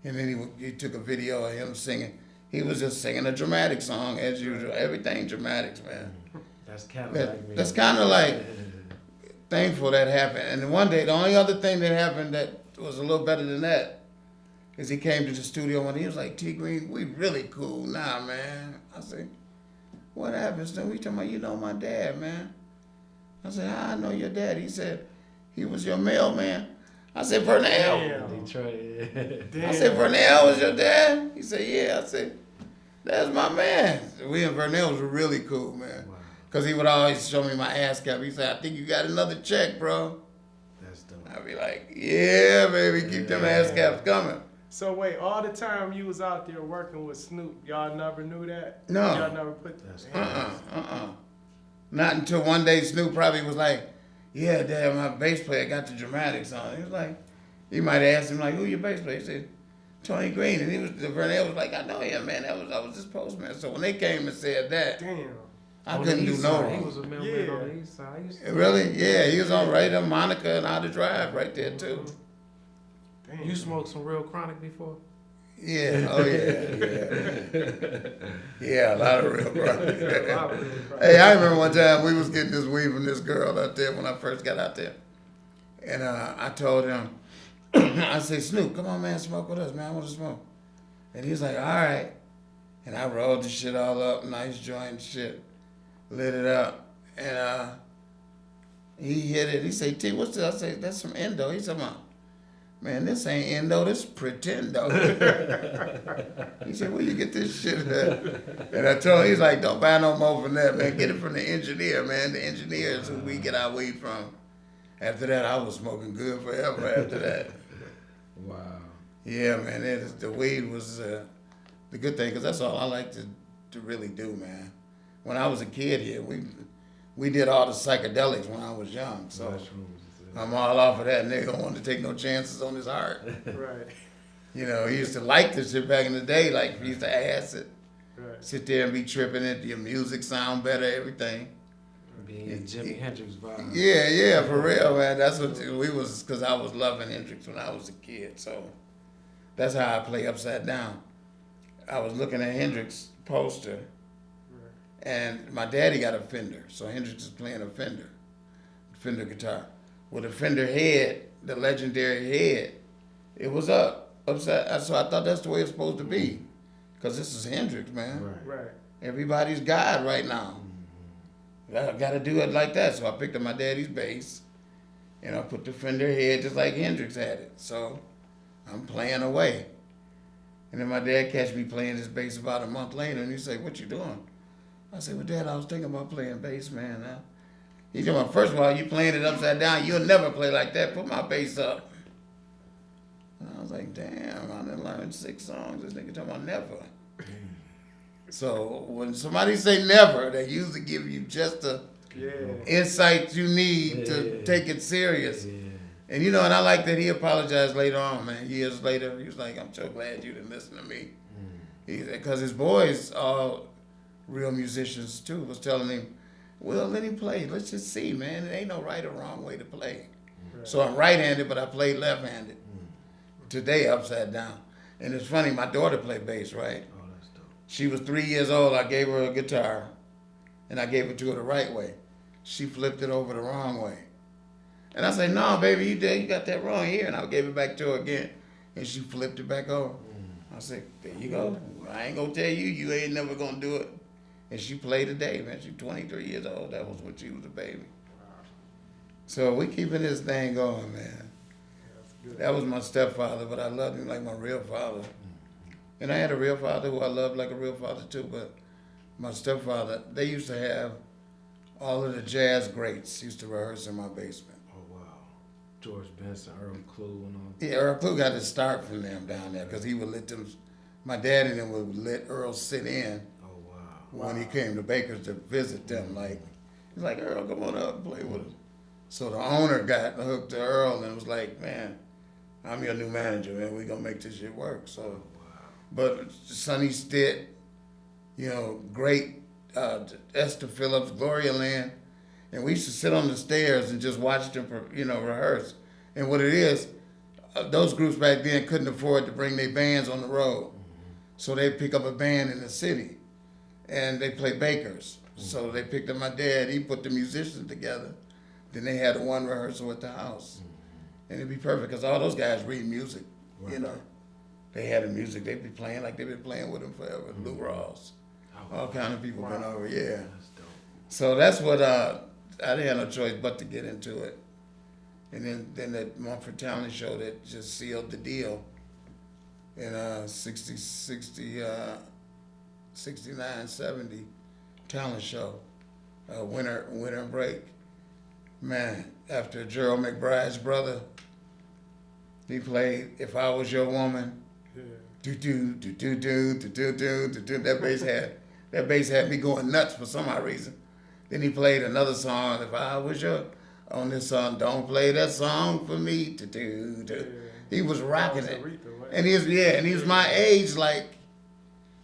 And then he took a video of him singing. He was just singing a dramatic song, as usual. Everything dramatics, man.
That's kind of like me.
That's kind of like thankful that happened. And one day, the only other thing that happened that was a little better than that is he came to the studio and he was like, T Green, we really cool now, man. I said, what happened, Snoop? He talking about, my dad, man. I said, how I know your dad? He said, he was your mailman. I said, Vernell.
Detroit.
I said, Vernell was your dad? He said, yeah. I said, that's my man. We and Vernell was really cool, man. Because he would always show me my ass cap. He said, I think you got another check, bro.
That's dope.
I'd be like, yeah, baby, keep them ass caps coming.
So wait, all the time you was out there working with Snoop, y'all never knew that?
No.
Y'all never put that?
Not until one day Snoop probably was like, yeah, Dad, my bass player got the dramatics on. He was like, you might have asked him, like, who your bass player? He said, Tony Green. And Vernell was like, I know him, man. I was his postman. So when they came and said that,
damn.
I couldn't do no wrong.
He was a mailman on the east side.
Really? Yeah, he was on right on Monica and How to Drive right there, too.
Damn.
You smoked some real chronic before?
Yeah, oh yeah. Yeah, a lot of real chronic. Hey, I remember one time we was getting this weed from this girl out there when I first got out there. And I told him, I said, Snoop, come on, man, smoke with us, man. I want to smoke. And he was like, all right. And I rolled the shit all up, nice joint and shit, lit it up. And he hit it. He said, T, what's this? I said, that's some Endo. He said, man, this ain't Endo, this Pretendo. He said, where you get this shit at? And I told him, he's like, don't buy no more from that, man. Get it from the engineer, man. The engineer is who we get our weed from. After that, I was smoking good forever after that.
Wow.
Yeah, man, the weed was the good thing, because that's all I like to really do, man. When I was a kid here, we did all the psychedelics when I was young, so I'm all off of that. Nigga don't want to take no chances on his heart.
Right.
You know, he used to like this shit back in the day, like he used to acid.
Right.
Sit there and be tripping it, your music sound better, everything.
Being a Jimi Hendrix vibe.
Yeah, for real, man. That's what we was, because I was loving Hendrix when I was a kid, so that's how I play Upside Down. I was looking at Hendrix poster, and my daddy got a Fender, so Hendrix is playing a Fender guitar. With a Fender head, the legendary head, it was upside. So I thought that's the way it's supposed to be, because this is Hendrix, man.
Right.
Everybody's God right now. I got to do it like that. So I picked up my daddy's bass, and I put the Fender head just like Hendrix had it. So I'm playing away. And then my dad catch me playing his bass about a month later, and he said, what you doing? I said, well, Dad, I was thinking about playing bass, man. He said, well, first of all, you playing it upside down. You'll never play like that. Put my bass up. And I was like, damn, I done learned 6 songs. This nigga talking about never. So when somebody say never, they usually give you just the insight you need to take it serious. Yeah. And you know, and I like that he apologized later on, man. Years later, he was like, I'm so glad you didn't listen to me. Because his boys, all real musicians too, was telling him, well, let him play. Let's just see, man. It ain't no right or wrong way to play. Right. So I'm right-handed, but I played left-handed. Today, upside down. And it's funny, my daughter played bass, right?
Oh, that's dope.
She was 3 years old. I gave her a guitar, and I gave it to her the right way. She flipped it over the wrong way. And I said, no, baby, you got that wrong here. And I gave it back to her again, and she flipped it back over. I said, there you go. I ain't going to tell you ain't never going to do it. And she played today, man. She's 23 years old. That was when she was a baby. So we keeping this thing going, man. That was my stepfather, but I loved him like my real father. And I had a real father who I loved like a real father too, but my stepfather, they used to have all of the jazz greats used to rehearse in my basement.
Oh, wow. George Benson, Earl Clue and all.
Yeah, Earl Clue got to start from them down there because he would let them, my dad and them would let Earl sit in. When he came to Baker's to visit them, like, he's like, Earl, come on up and play with us. So the owner got hooked to Earl and was like, man, I'm your new manager, man. We're going to make this shit work. So, but Sonny Stitt, you know, great Esther Phillips, Gloria Lynn, and we used to sit on the stairs and just watch them, you know, rehearse. And what it is, those groups back then couldn't afford to bring their bands on the road. So they'd pick up a band in the city. And they play Baker's. So they picked up my dad, he put the musicians together. Then they had one rehearsal at the house. And it'd be perfect, because all those guys read music, you know. They had the music, they'd be playing like they've been playing with him forever. Lou Ross, all kind of people been over, yeah. That's dope. So that's what, I didn't have no choice but to get into it. And then that Mumford Talent show that just sealed the deal in 69, 70 talent show, winter break. Man, after Gerald McBride's brother He played "If I Was Your Woman."
Yeah.
Do do do do do do do do do do. That bass had me going nuts for some odd reason. Then he played another song. "If I Was Your," on this song. "Don't play that song for me." Do do do. He was rocking it, and he's my age, like.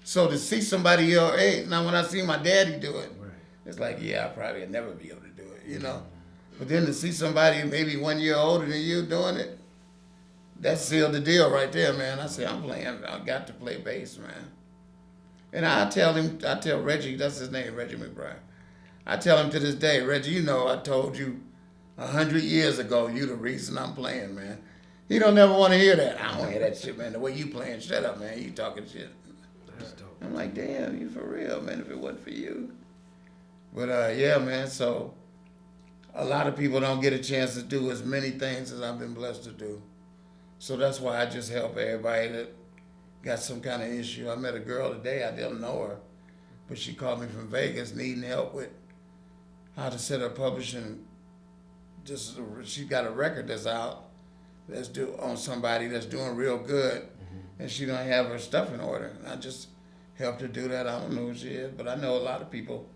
So to see somebody your age, now when I see my daddy do it, it's like, yeah, I probably would never be able to do it, you know. But then to see somebody maybe 1 year older than you doing it, that sealed the deal right there, man. I say, I got to play bass, man. And I tell Reggie, that's his name, Reggie McBride. I tell him to this day, "Reggie, you know I told you 100 years ago you the reason I'm playing, man." He don't never want to hear that. "I don't hear that shit, man. The way you playing, shut up, man. You talking shit." I'm like, damn, you for real, man, if it wasn't for you. But, yeah, man, so a lot of people don't get a chance to do as many things as I've been blessed to do. So that's why I just help everybody that got some kind of issue. I met a girl today, I didn't know her, but she called me from Vegas needing help with how to set her publishing. She got a record that's out that's due on somebody that's doing real good, and she don't have her stuff in order. And I just helped her do that. I don't know who she is, but I know a lot of people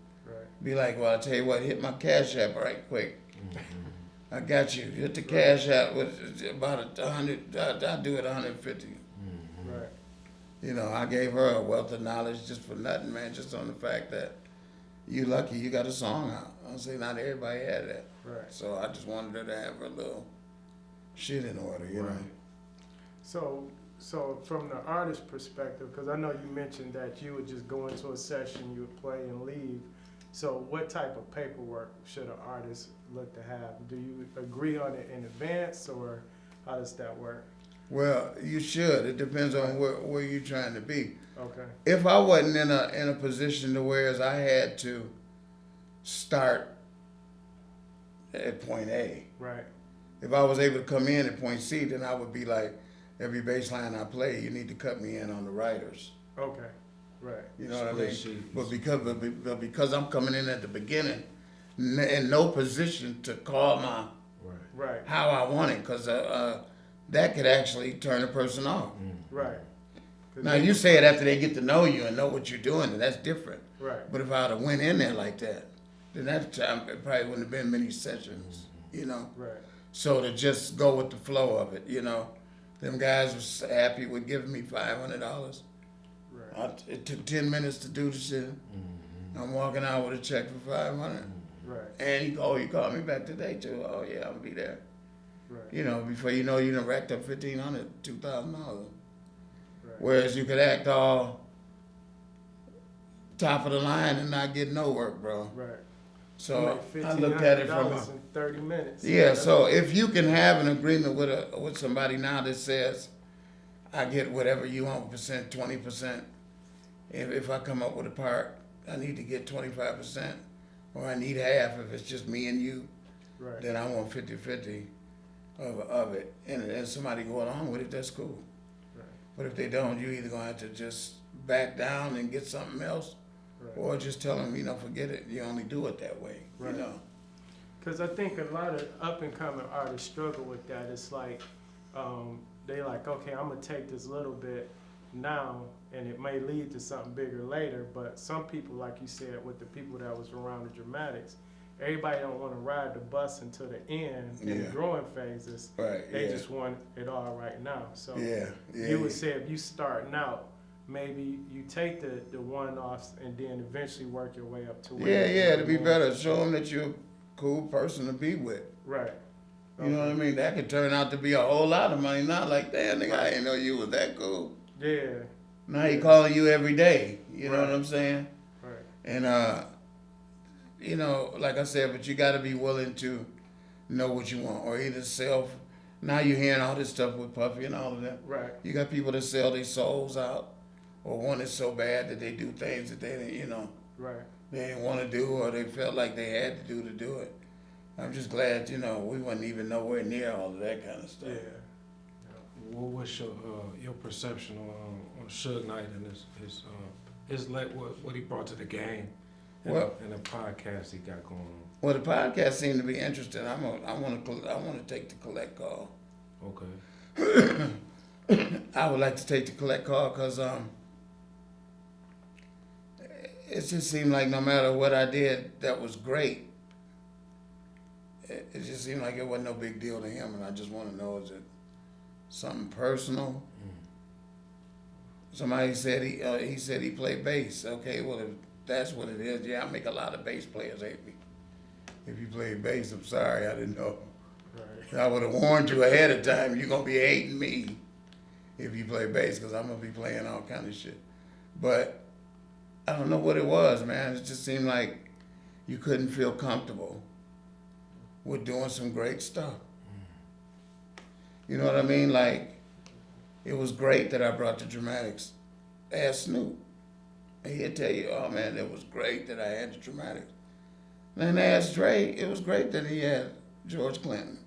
be like, "Well, I tell you what, hit my Cash App right quick." I got you. Hit the Cash App with about 100. I'll do it 150.
Right.
You know, I gave her a wealth of knowledge just for nothing, man. Just on the fact that you lucky you got a song out. I say not everybody had that.
Right.
So I just wanted her to have her little shit in order, you know.
So from the artist perspective, because I know you mentioned that you would just go into a session, you would play and leave. So what type of paperwork should an artist look to have? Do you agree on it in advance, or how does that work?
Well, you should. It depends on where you're trying to be.
Okay.
If I wasn't in a position to where I had to start at point A.
Right.
If I was able to come in at point C, then I would be like, every bass line I play, you need to cut me in on the writers.
Okay. Right.
You know what I mean? But because I'm coming in at the beginning, in no position to call my how I want it, because that could actually turn a person off.
Right.
Now you say it after they get to know you and know what you're doing, and that's different.
Right.
But if I would have went in there like that, then that time it probably wouldn't have been many sessions. You know.
Right.
So to just go with the flow of it, you know, them guys was happy with giving me $500.
Right.
It took 10 minutes to do the shit. I'm walking out with a check for $500.
Right.
And he called me back today too. "Oh yeah, I'll be there."
Right.
You know, before you know, you done racked up $1,500, $2,000.
Right.
Whereas you could act all top of the line and not get no work, bro.
Right.
So I looked at it from
in 30 minutes.
Yeah. So if you can have an agreement with somebody now that says, "I get whatever you want, 20%. If I come up with a part, I need to get 25%, or I need half if it's just me and you.
Right.
Then I want 50-50 of it. And somebody go along with it, that's cool.
Right.
But if they don't, you either gonna have to just back down and get something else, or just tell them, forget it. You only do it that way,
Right. Because I think a lot of up-and-coming artists struggle with that. It's like, they like, okay, I'm going to take this little bit now, and it may lead to something bigger later. But some people, like you said, with the people that was around the Dramatics, everybody don't want to ride the bus until the end in the growing phases.
Right.
They just want it all right now. So
you
would say if you starting out, maybe you take the one-offs and then eventually work your way up to where
to be better. Show them that you're a cool person to be with.
Right.
You know what I mean? That could turn out to be a whole lot of money. Not like, damn, nigga, I didn't know you was that cool.
Yeah.
Now he calling you every day. You know what I'm saying?
Right.
And, like I said, but you got to be willing to know what you want, or either now you're hearing all this stuff with Puffy and all of that.
Right.
You got people that sell their souls out, or want it so bad that they do things that they didn't,
right.
they didn't want to do, or they felt like they had to do it. I'm just glad, we wasn't even nowhere near all of that kind of stuff.
Yeah.
What was your perception on Suge Knight and his what he brought to the game, and the podcast he got going on?
Well, the podcast seemed to be interesting. I want to take the collect call.
Okay.
I would like to take the collect call because it just seemed like no matter what I did, that was great. It just seemed like it wasn't no big deal to him, and I just want to know, is it something personal? Somebody said he said he played bass. Okay, well, if that's what it is, yeah, I make a lot of bass players hate me. If you play bass, I'm sorry, I didn't know. Right. I would have warned you ahead of time, you're going to be hating me if you play bass, because I'm going to be playing all kind of shit. But I don't know what it was, man. It just seemed like you couldn't feel comfortable with doing some great stuff. You know what I mean? Like, it was great that I brought the Dramatics. Ask Snoop. He'll tell you, oh man, it was great that I had the Dramatics. Then ask Dre, it was great that he had George Clinton.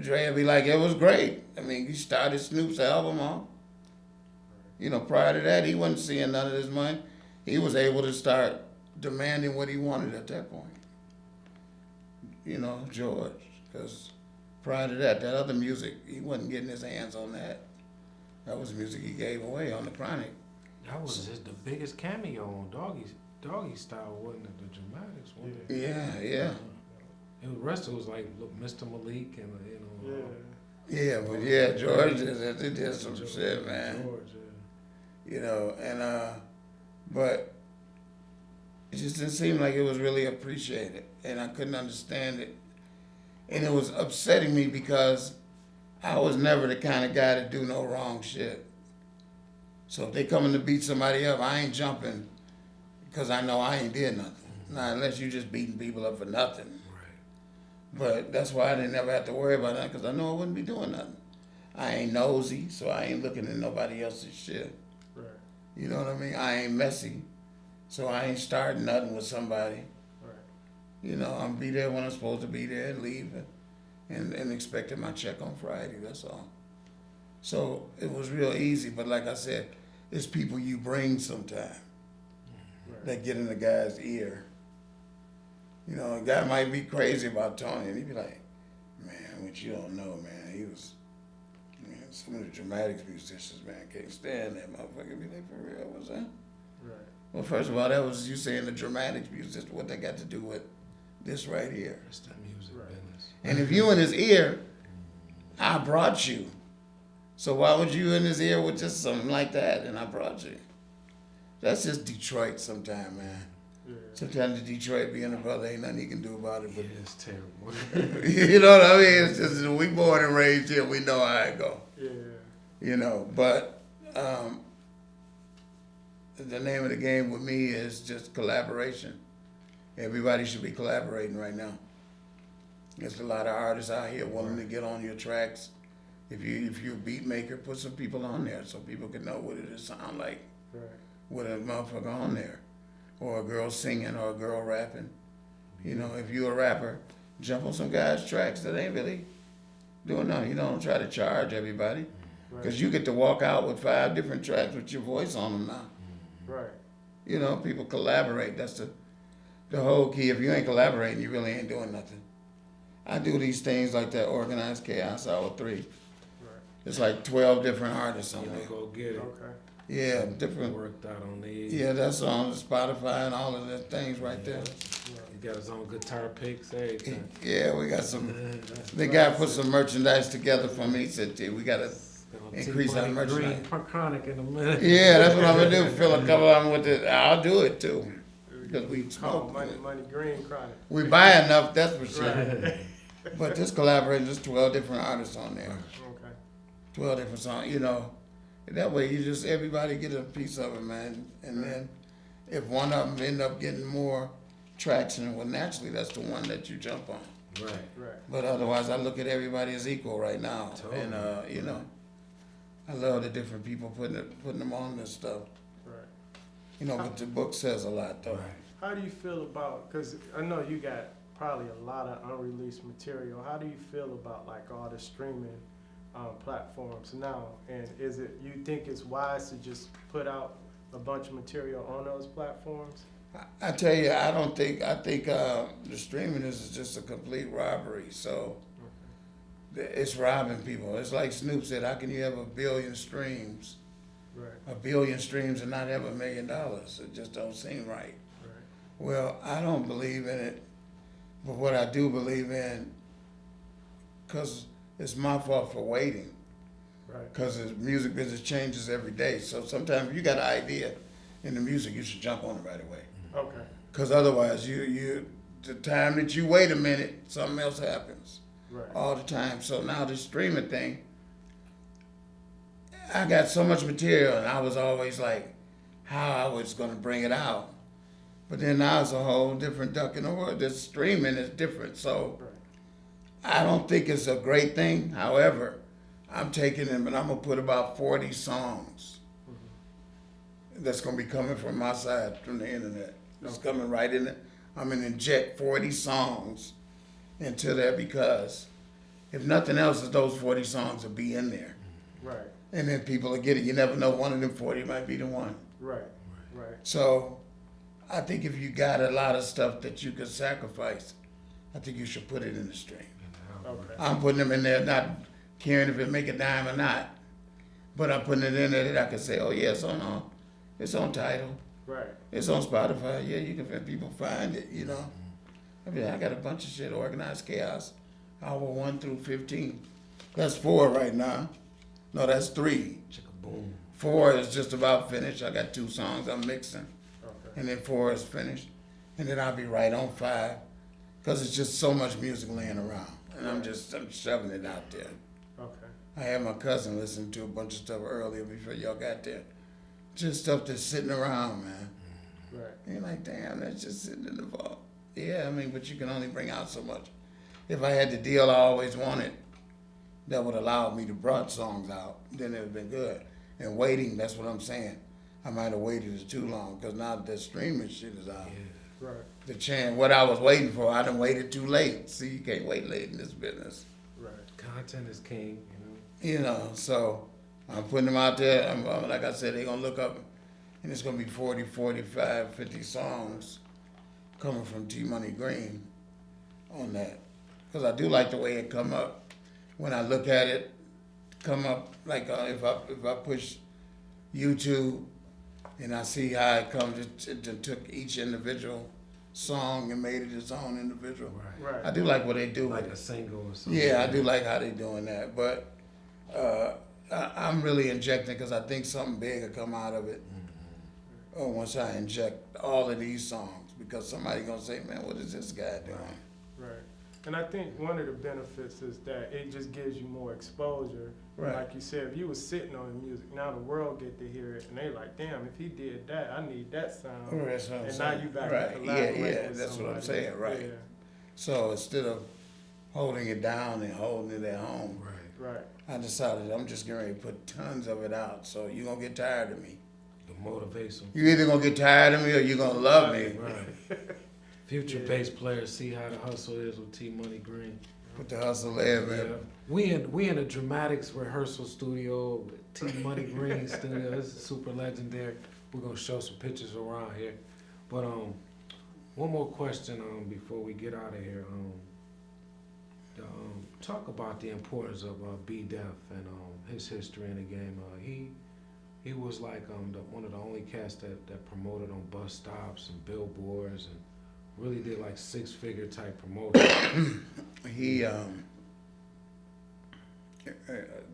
Dre would be like, it was great. I mean, he started Snoop's album off. You know, prior to that, he wasn't seeing none of this money. He was able to start demanding what he wanted at that point. You know, George, because prior to that, that other music, he wasn't getting his hands on that. That was music he gave away on the Chronic.
That was the biggest cameo on Doggy Style, wasn't it? The Dramatics, wasn't it?
Yeah.
And the rest of it was like Mr. Malik and
Yeah, but yeah, George did some shit, man. George, yeah. You know, and but it just didn't seem like it was really appreciated, and I couldn't understand it, and it was upsetting me because I was never the kind of guy to do no wrong shit. So if they coming to beat somebody up, I ain't jumping because I know I ain't did nothing. Not unless you just beating people up for nothing. Right. But that's why I didn't ever have to worry about that because I know I wouldn't be doing nothing. I ain't nosy, so I ain't looking at nobody else's shit. Right. You know what I mean? I ain't messy, so I ain't starting nothing with somebody. Right. You know, I'm be there when I'm supposed to be there and leave and expecting my check on Friday, that's all. So it was real easy, but like I said, it's people you bring sometime that get in the guy's ear. You know, a guy might be crazy about Tony, and he'd be like, man, what you don't know, man, he was, man, some of the Dramatics musicians, man, can't stand that motherfucker. Be like, for real, what's that? Right. Well, first of all, that was you saying the Dramatics musicians, what they got to do with this right here.
It's that music business.
And if you in his ear, I brought you. So why would you in his ear with just something like that? And I brought you. That's just Detroit sometime, man. Yeah. Sometimes the Detroit being a brother ain't nothing you can do about it. But
yeah, it's terrible.
You know what I mean? It's just we born and raised here. We know how it go. Yeah. You know, but the name of the game with me is just collaboration. Everybody should be collaborating right now. There's a lot of artists out here willing to get on your tracks. If you're a beat maker, put some people on there so people can know what it sound like. Right. With a motherfucker on there. Or a girl singing or a girl rapping. You know, if you're a rapper, jump on some guys' tracks that ain't really doing nothing. You don't try to charge everybody. Because you get to walk out with 5 different tracks with your voice on them now. Right. You know, people collaborate. That's the whole key. If you ain't collaborating, you really ain't doing nothing. I do these things like that Organized Chaos Hour 3. Right. It's like 12 different artists on there.
Go get it.
Okay.
Yeah, different.
Worked out on these.
Yeah, that's on Spotify and all of the things right there.
He got his own guitar picks, everything.
Yeah, we got some. The guy put some merchandise together for me. He said, we got to increase our merchandise.
Chronic in a minute.
Yeah, that's what I'm going to do. Fill a couple of them with it. I'll do it too. Because we smoke.
Money Green Chronic.
We buy enough, that's for sure.
Right.
But this collaboration, there's 12 different artists on there.
Okay.
12 different songs, you know. That way you just, everybody get a piece of it, man. And then if one of them end up getting more traction, well, naturally that's the one that you jump on.
Right.
But otherwise, I look at everybody as equal right now.
Totally.
And, you know, I love the different people putting them on this stuff.
Right.
You know, but the book says a lot, though.
Right.
How do you feel about, because I know you got probably a lot of unreleased material. How do you feel about like all the streaming platforms now? And is it, you think it's wise to just put out a bunch of material on those platforms?
I tell you, I think the streaming is just a complete robbery. So it's robbing people. It's like Snoop said, how can you have 1 billion streams?
Right.
1 billion streams and not have $1 million? It just don't seem right.
Right.
Well, I don't believe in it, but what I do believe in, because it's my fault for waiting.
Right.
Because the music business changes every day. So sometimes if you got an idea in the music, you should jump on it right away.
Okay.
Because otherwise, the time that you wait a minute, something else happens.
Right.
All the time. So now this streaming thing, I got so much material, and I was always like, how I was going to bring it out. But then now it's a whole different duck in the world. This streaming is different. So I don't think it's a great thing. However, I'm taking them and I'm going to put about 40 songs that's going to be coming from my side, from the internet. It's coming right in it. I'm going to inject 40 songs into there because if nothing else, those 40 songs will be in there.
Right.
And then people will get it. You never know, one of them 40 might be the one.
Right. Right.
So I think if you got a lot of stuff that you could sacrifice, I think you should put it in the stream.
Okay.
I'm putting them in there, not caring if it make a dime or not, but I'm putting it in there that I can say, oh yeah, it's on Tidal.
Right.
It's on Spotify. Yeah, you can people find it, you know. I mean, I got a bunch of shit, Organized Chaos, hour 1 through 15. That's 4 right now. No, that's 3.
Chicka-boom.
4 is just about finished. I got 2 songs I'm mixing.
Okay.
And then 4 is finished. And then I'll be right on 5. Because it's just so much music laying around. And I'm shoving it out there.
Okay.
I had my cousin listen to a bunch of stuff earlier before y'all got there. Just stuff that's sitting around, man.
Right.
And you're like, damn, that's just sitting in the vault. Yeah, I mean, but you can only bring out so much. If I had the deal I always wanted, that would allow me to brought songs out, then it would have been good. And waiting, that's what I'm saying. I might have waited too long, because now that streaming shit is out.
Right.
The chance, what I was waiting for, I done waited too late. See, you can't wait late in this business.
Right.
Content is king, you know.
You know, so I'm putting them out there. Like I said, they're going to look up, and it's going to be 40, 45, 50 songs coming from T Money Green on that. Because I do like the way it come up. When I look at it, come up, like if I push YouTube and I see how it comes, it took each individual song and made it its own individual.
Right.
Right.
I do like what they do.
Like a single or something.
Yeah, I do like how they doing that. But I'm really injecting because I think something big will come out of it once I inject all of these songs. Because somebody going to say, man, what is this guy doing?
Right. And I think one of the benefits is that it just gives you more exposure.
Right.
Like you said, if you was sitting on the music, now the world get to hear it, and they like, damn, if he did that, I need that sound.
Right, that's what I'm
and
saying.
now you back
Right.
to collaborate
Yeah,
with
that's what I'm
somebody.
saying, right.
Yeah.
So instead of holding it down and holding it at home,
Right.
I decided I'm just getting ready to put tons of it out. So you're going to get tired of me.
The motivation.
You either going to get tired of me or you're going to love me.
Right. Future bass players see how the hustle is with T Money Green.
Put the hustle there, man.
Yeah. We in a dramatics rehearsal studio with T Money Green studio. This is super legendary. We're gonna show some pictures around here. But one more question before we get out of here. Talk about the importance of B Def and his history in the game. He was like one of the only cats that promoted on bus stops and billboards and really did like 6-figure type promotion.
He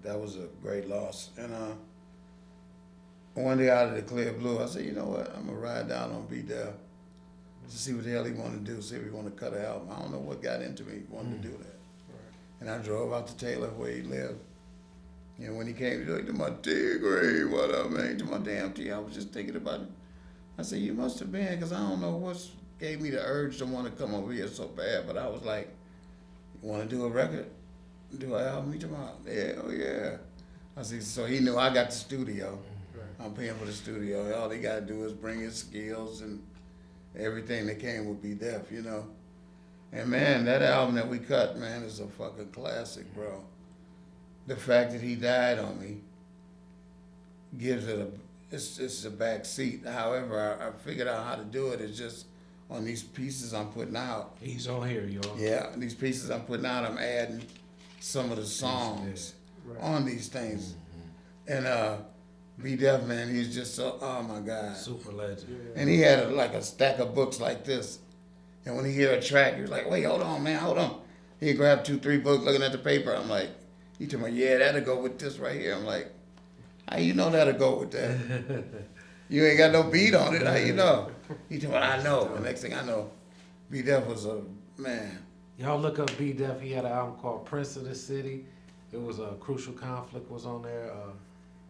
that was a great loss. And one day out of the clear blue, I said, you know what? I'm gonna ride down on B Def to see what the hell he want to do. See if he want to cut an album. I don't know what got into me. He wanted to do that. And I drove out to Taylor where he lived. And when he came to my Tigray, what up, man? To my damn T, I was just thinking about it. I said, you must have been, because I don't know what's gave me the urge to want to come over here so bad. But I was like, you want to do a record? Do an album? He told me, yeah, oh yeah. I said, so he knew I got the studio. I'm paying for the studio. All he got to do is bring his skills and everything that came with B Def, you know. And man, that album that we cut, man, is a fucking classic, bro. The fact that he died on me gives it it's a back seat. However, I figured out how to do it. It's just on these pieces I'm putting out.
He's on here, y'all.
Yeah, these pieces I'm putting out, I'm adding some of the songs
Right.
on these things. And B Def, man, he's just so, oh my God.
Super legend.
Yeah.
And he had like a stack of books like this. And when he hear a track, he was like, wait, hold on, man, hold on. He'd grab 2, 3 books looking at the paper. I'm like, he told me, yeah, that'll go with this right here. I'm like, how you know that'll go with that? You ain't got no beat on it. How you know? He told me, I know. The next thing I know, B Def was a man.
Y'all look up B Def. He had an album called Prince of the City. It was a Crucial Conflict was on there.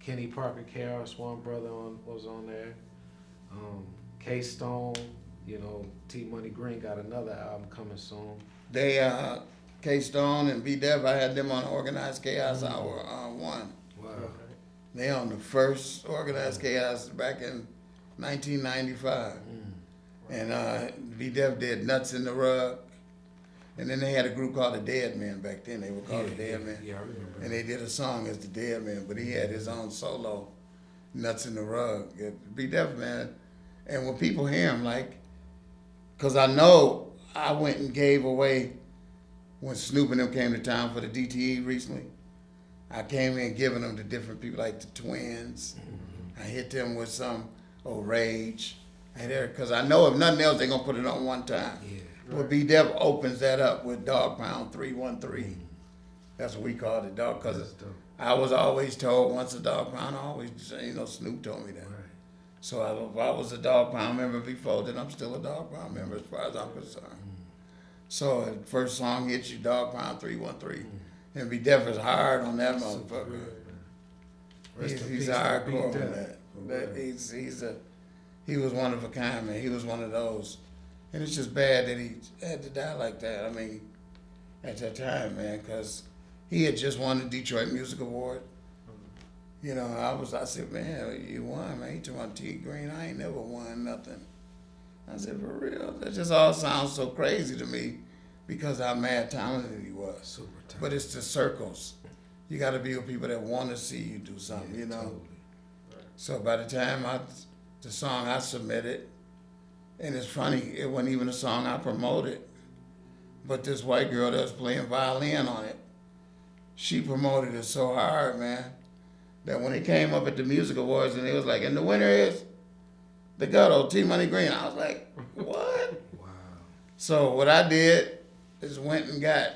Kenny Parker Karras, one brother was on there. K-Stone, you know, T Money Green got another album coming soon.
They, K-Stone and B Def, I had them on Organized Chaos Hour 1.
Wow.
Okay.
They on the first Organized Chaos back in 1995. And B Def did Nuts in the Rug. And then they had a group called the Dead Men back then. They were called the Dead Men.
Yeah, I remember.
And they did a song as the Dead Men, but he had his own solo, Nuts in the Rug. B Def, man. And when people hear him, like, because I know I went and gave away, when Snoop and them came to town for the DTE recently, I came in giving them to different people, like the Twins. I hit them with some old Rage. Because I know if nothing else, they're going to put it on one time.
Yeah.
Well, B Def opens that up with Dog Pound 313. That's what we called it, dog.
That's
Because
dope.
I was always told once a Dog Pound, I always, Snoop told me that.
Right.
So if I was a Dog Pound member before, then I'm still a Dog Pound member as far as I'm concerned. So the first song hits you, Dog Pound 313. And B Def is hard on that motherfucker.
Rest in
He's
peace to
hardcore on
B. Def.
that. He was one of a kind, man. He was one of those. And it's just bad that he had to die like that. I mean, at that time, man, because he had just won the Detroit Music Award. You know, I said, man, you won, man. He told me, T. Green, I ain't never won nothing. I said, for real? That just all sounds so crazy to me because how mad talented he was.
Super talented.
But it's the circles. You got to be with people that want to see you do something, you know?
Totally.
So by the time the song I submitted, and it's funny, it wasn't even a song I promoted, but this white girl that was playing violin on it, she promoted it so hard, man, that when it came up at the Music Awards and it was like, and the winner is the ghetto, T Money Green, I was like, what?
Wow.
So what I did is went and got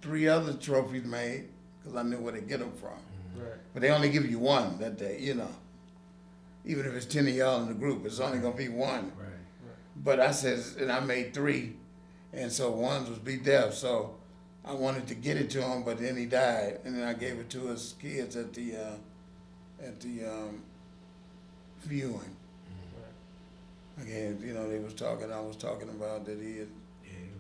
3 other trophies made, because I knew where to get them from.
Right.
But they only give you one that day, you know. Even if it's 10 of y'all in the group, it's only gonna be one.
Right.
But I said, and I made 3, and so one was B Def. So I wanted to get it to him, but then he died, and then I gave it to his kids at the viewing. Again, you know, I was talking about that he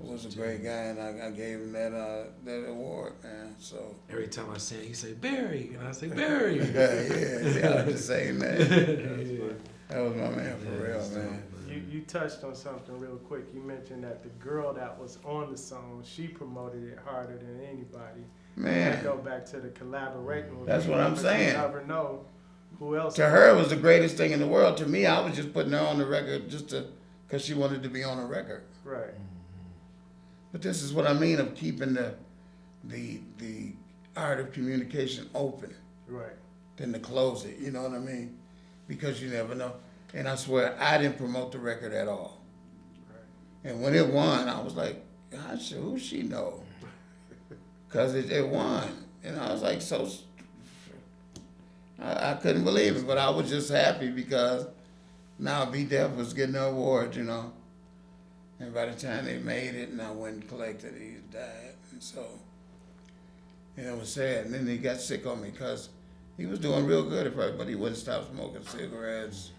was a great guy, and I gave him that award, man. So
Every time I say it, he say Barry, and I say Barry.
yeah, I was just saying that.
Yeah.
That was my man for real,
that's
man.
dope,
You touched on something real quick. You mentioned that the girl that was on the song, she promoted it harder than anybody.
Man.
I go back to the collaborating with
That's
people,
what I'm
but
saying.
You never know who else.
To her, it was the greatest thing in the world. To me, I was just putting her on the record just because she wanted to be on the record.
Right.
But this is what I mean of keeping the art of communication open
Right.
than to close it. You know what I mean? Because you never know. And I swear, I didn't promote the record at all.
Right.
And when it won, I was like, gosh, who she know? Because it won. And I was like, I couldn't believe it, but I was just happy because now B Def was getting an award, you know. And by the time they made it and I went and collected it, he died. And so, and it was sad. And then he got sick on me because he was doing real good at first, but he wouldn't stop smoking cigarettes.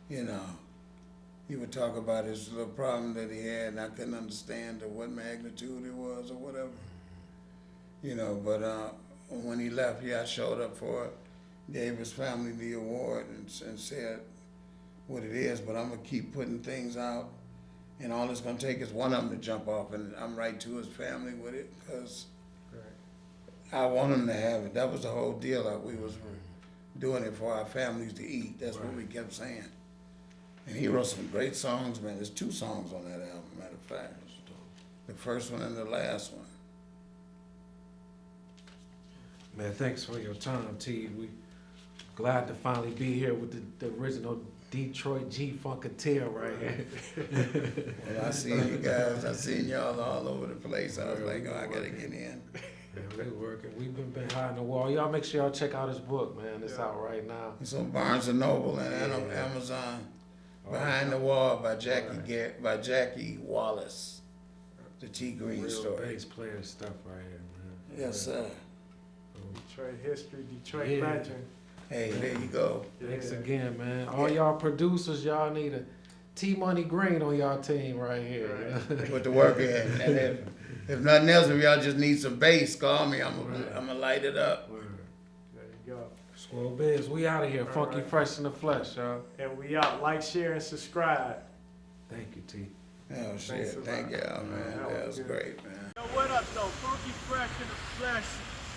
You know, he would talk about his little problem that he had, and I couldn't understand to what magnitude it was or whatever. You know, but when he left, I showed up for it, gave his family the award and said what it is, but I'm going to keep putting things out, and all it's going to take is one of them to jump off, and I'm right to his family with it, because I want him to have it. That was the whole deal. Like we was doing it for our families to eat. That's what we kept saying. And he wrote some great songs, man. There's 2 songs on that album, matter of fact. The first one and the last one.
Man, thanks for your time, T. We glad to finally be here with the original Detroit G-Funketeer right here.
Well, I seen you guys. I seen y'all all over the place. I was like, oh, I gotta get in.
Yeah, we working. We've been behind the wall. Y'all make sure y'all check out his book, man. It's out right now.
It's on Barnes and Noble and Amazon. Behind the Wall by Jackie Wallace. The T Green
Real
story.
bass player stuff right here, man.
Yes, sir.
Detroit history, Detroit legend.
Hey, there you go.
Thanks again, man. All y'all producers, y'all need a T-Money Green on y'all team right here.
Right. Put the work in. And if nothing else, if y'all just need some bass, call me. I'm gonna light it up.
There you go.
Squirrel Biz, we out of here. Funky Fresh in the Flesh, y'all.
And we out. Like, share, and subscribe.
Thank you, T.
Oh, shit. Thank y'all, man. That was great, man.
Yo, what up, though? Funky Fresh in the Flesh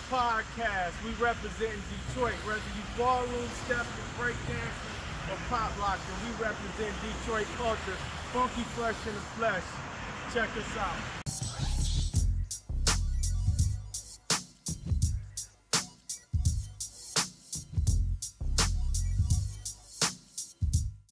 podcast. We representing Detroit. Whether you ballroom stepping, breakdancing, or pop locking, we represent Detroit culture. Funky Fresh in the Flesh. Check us out.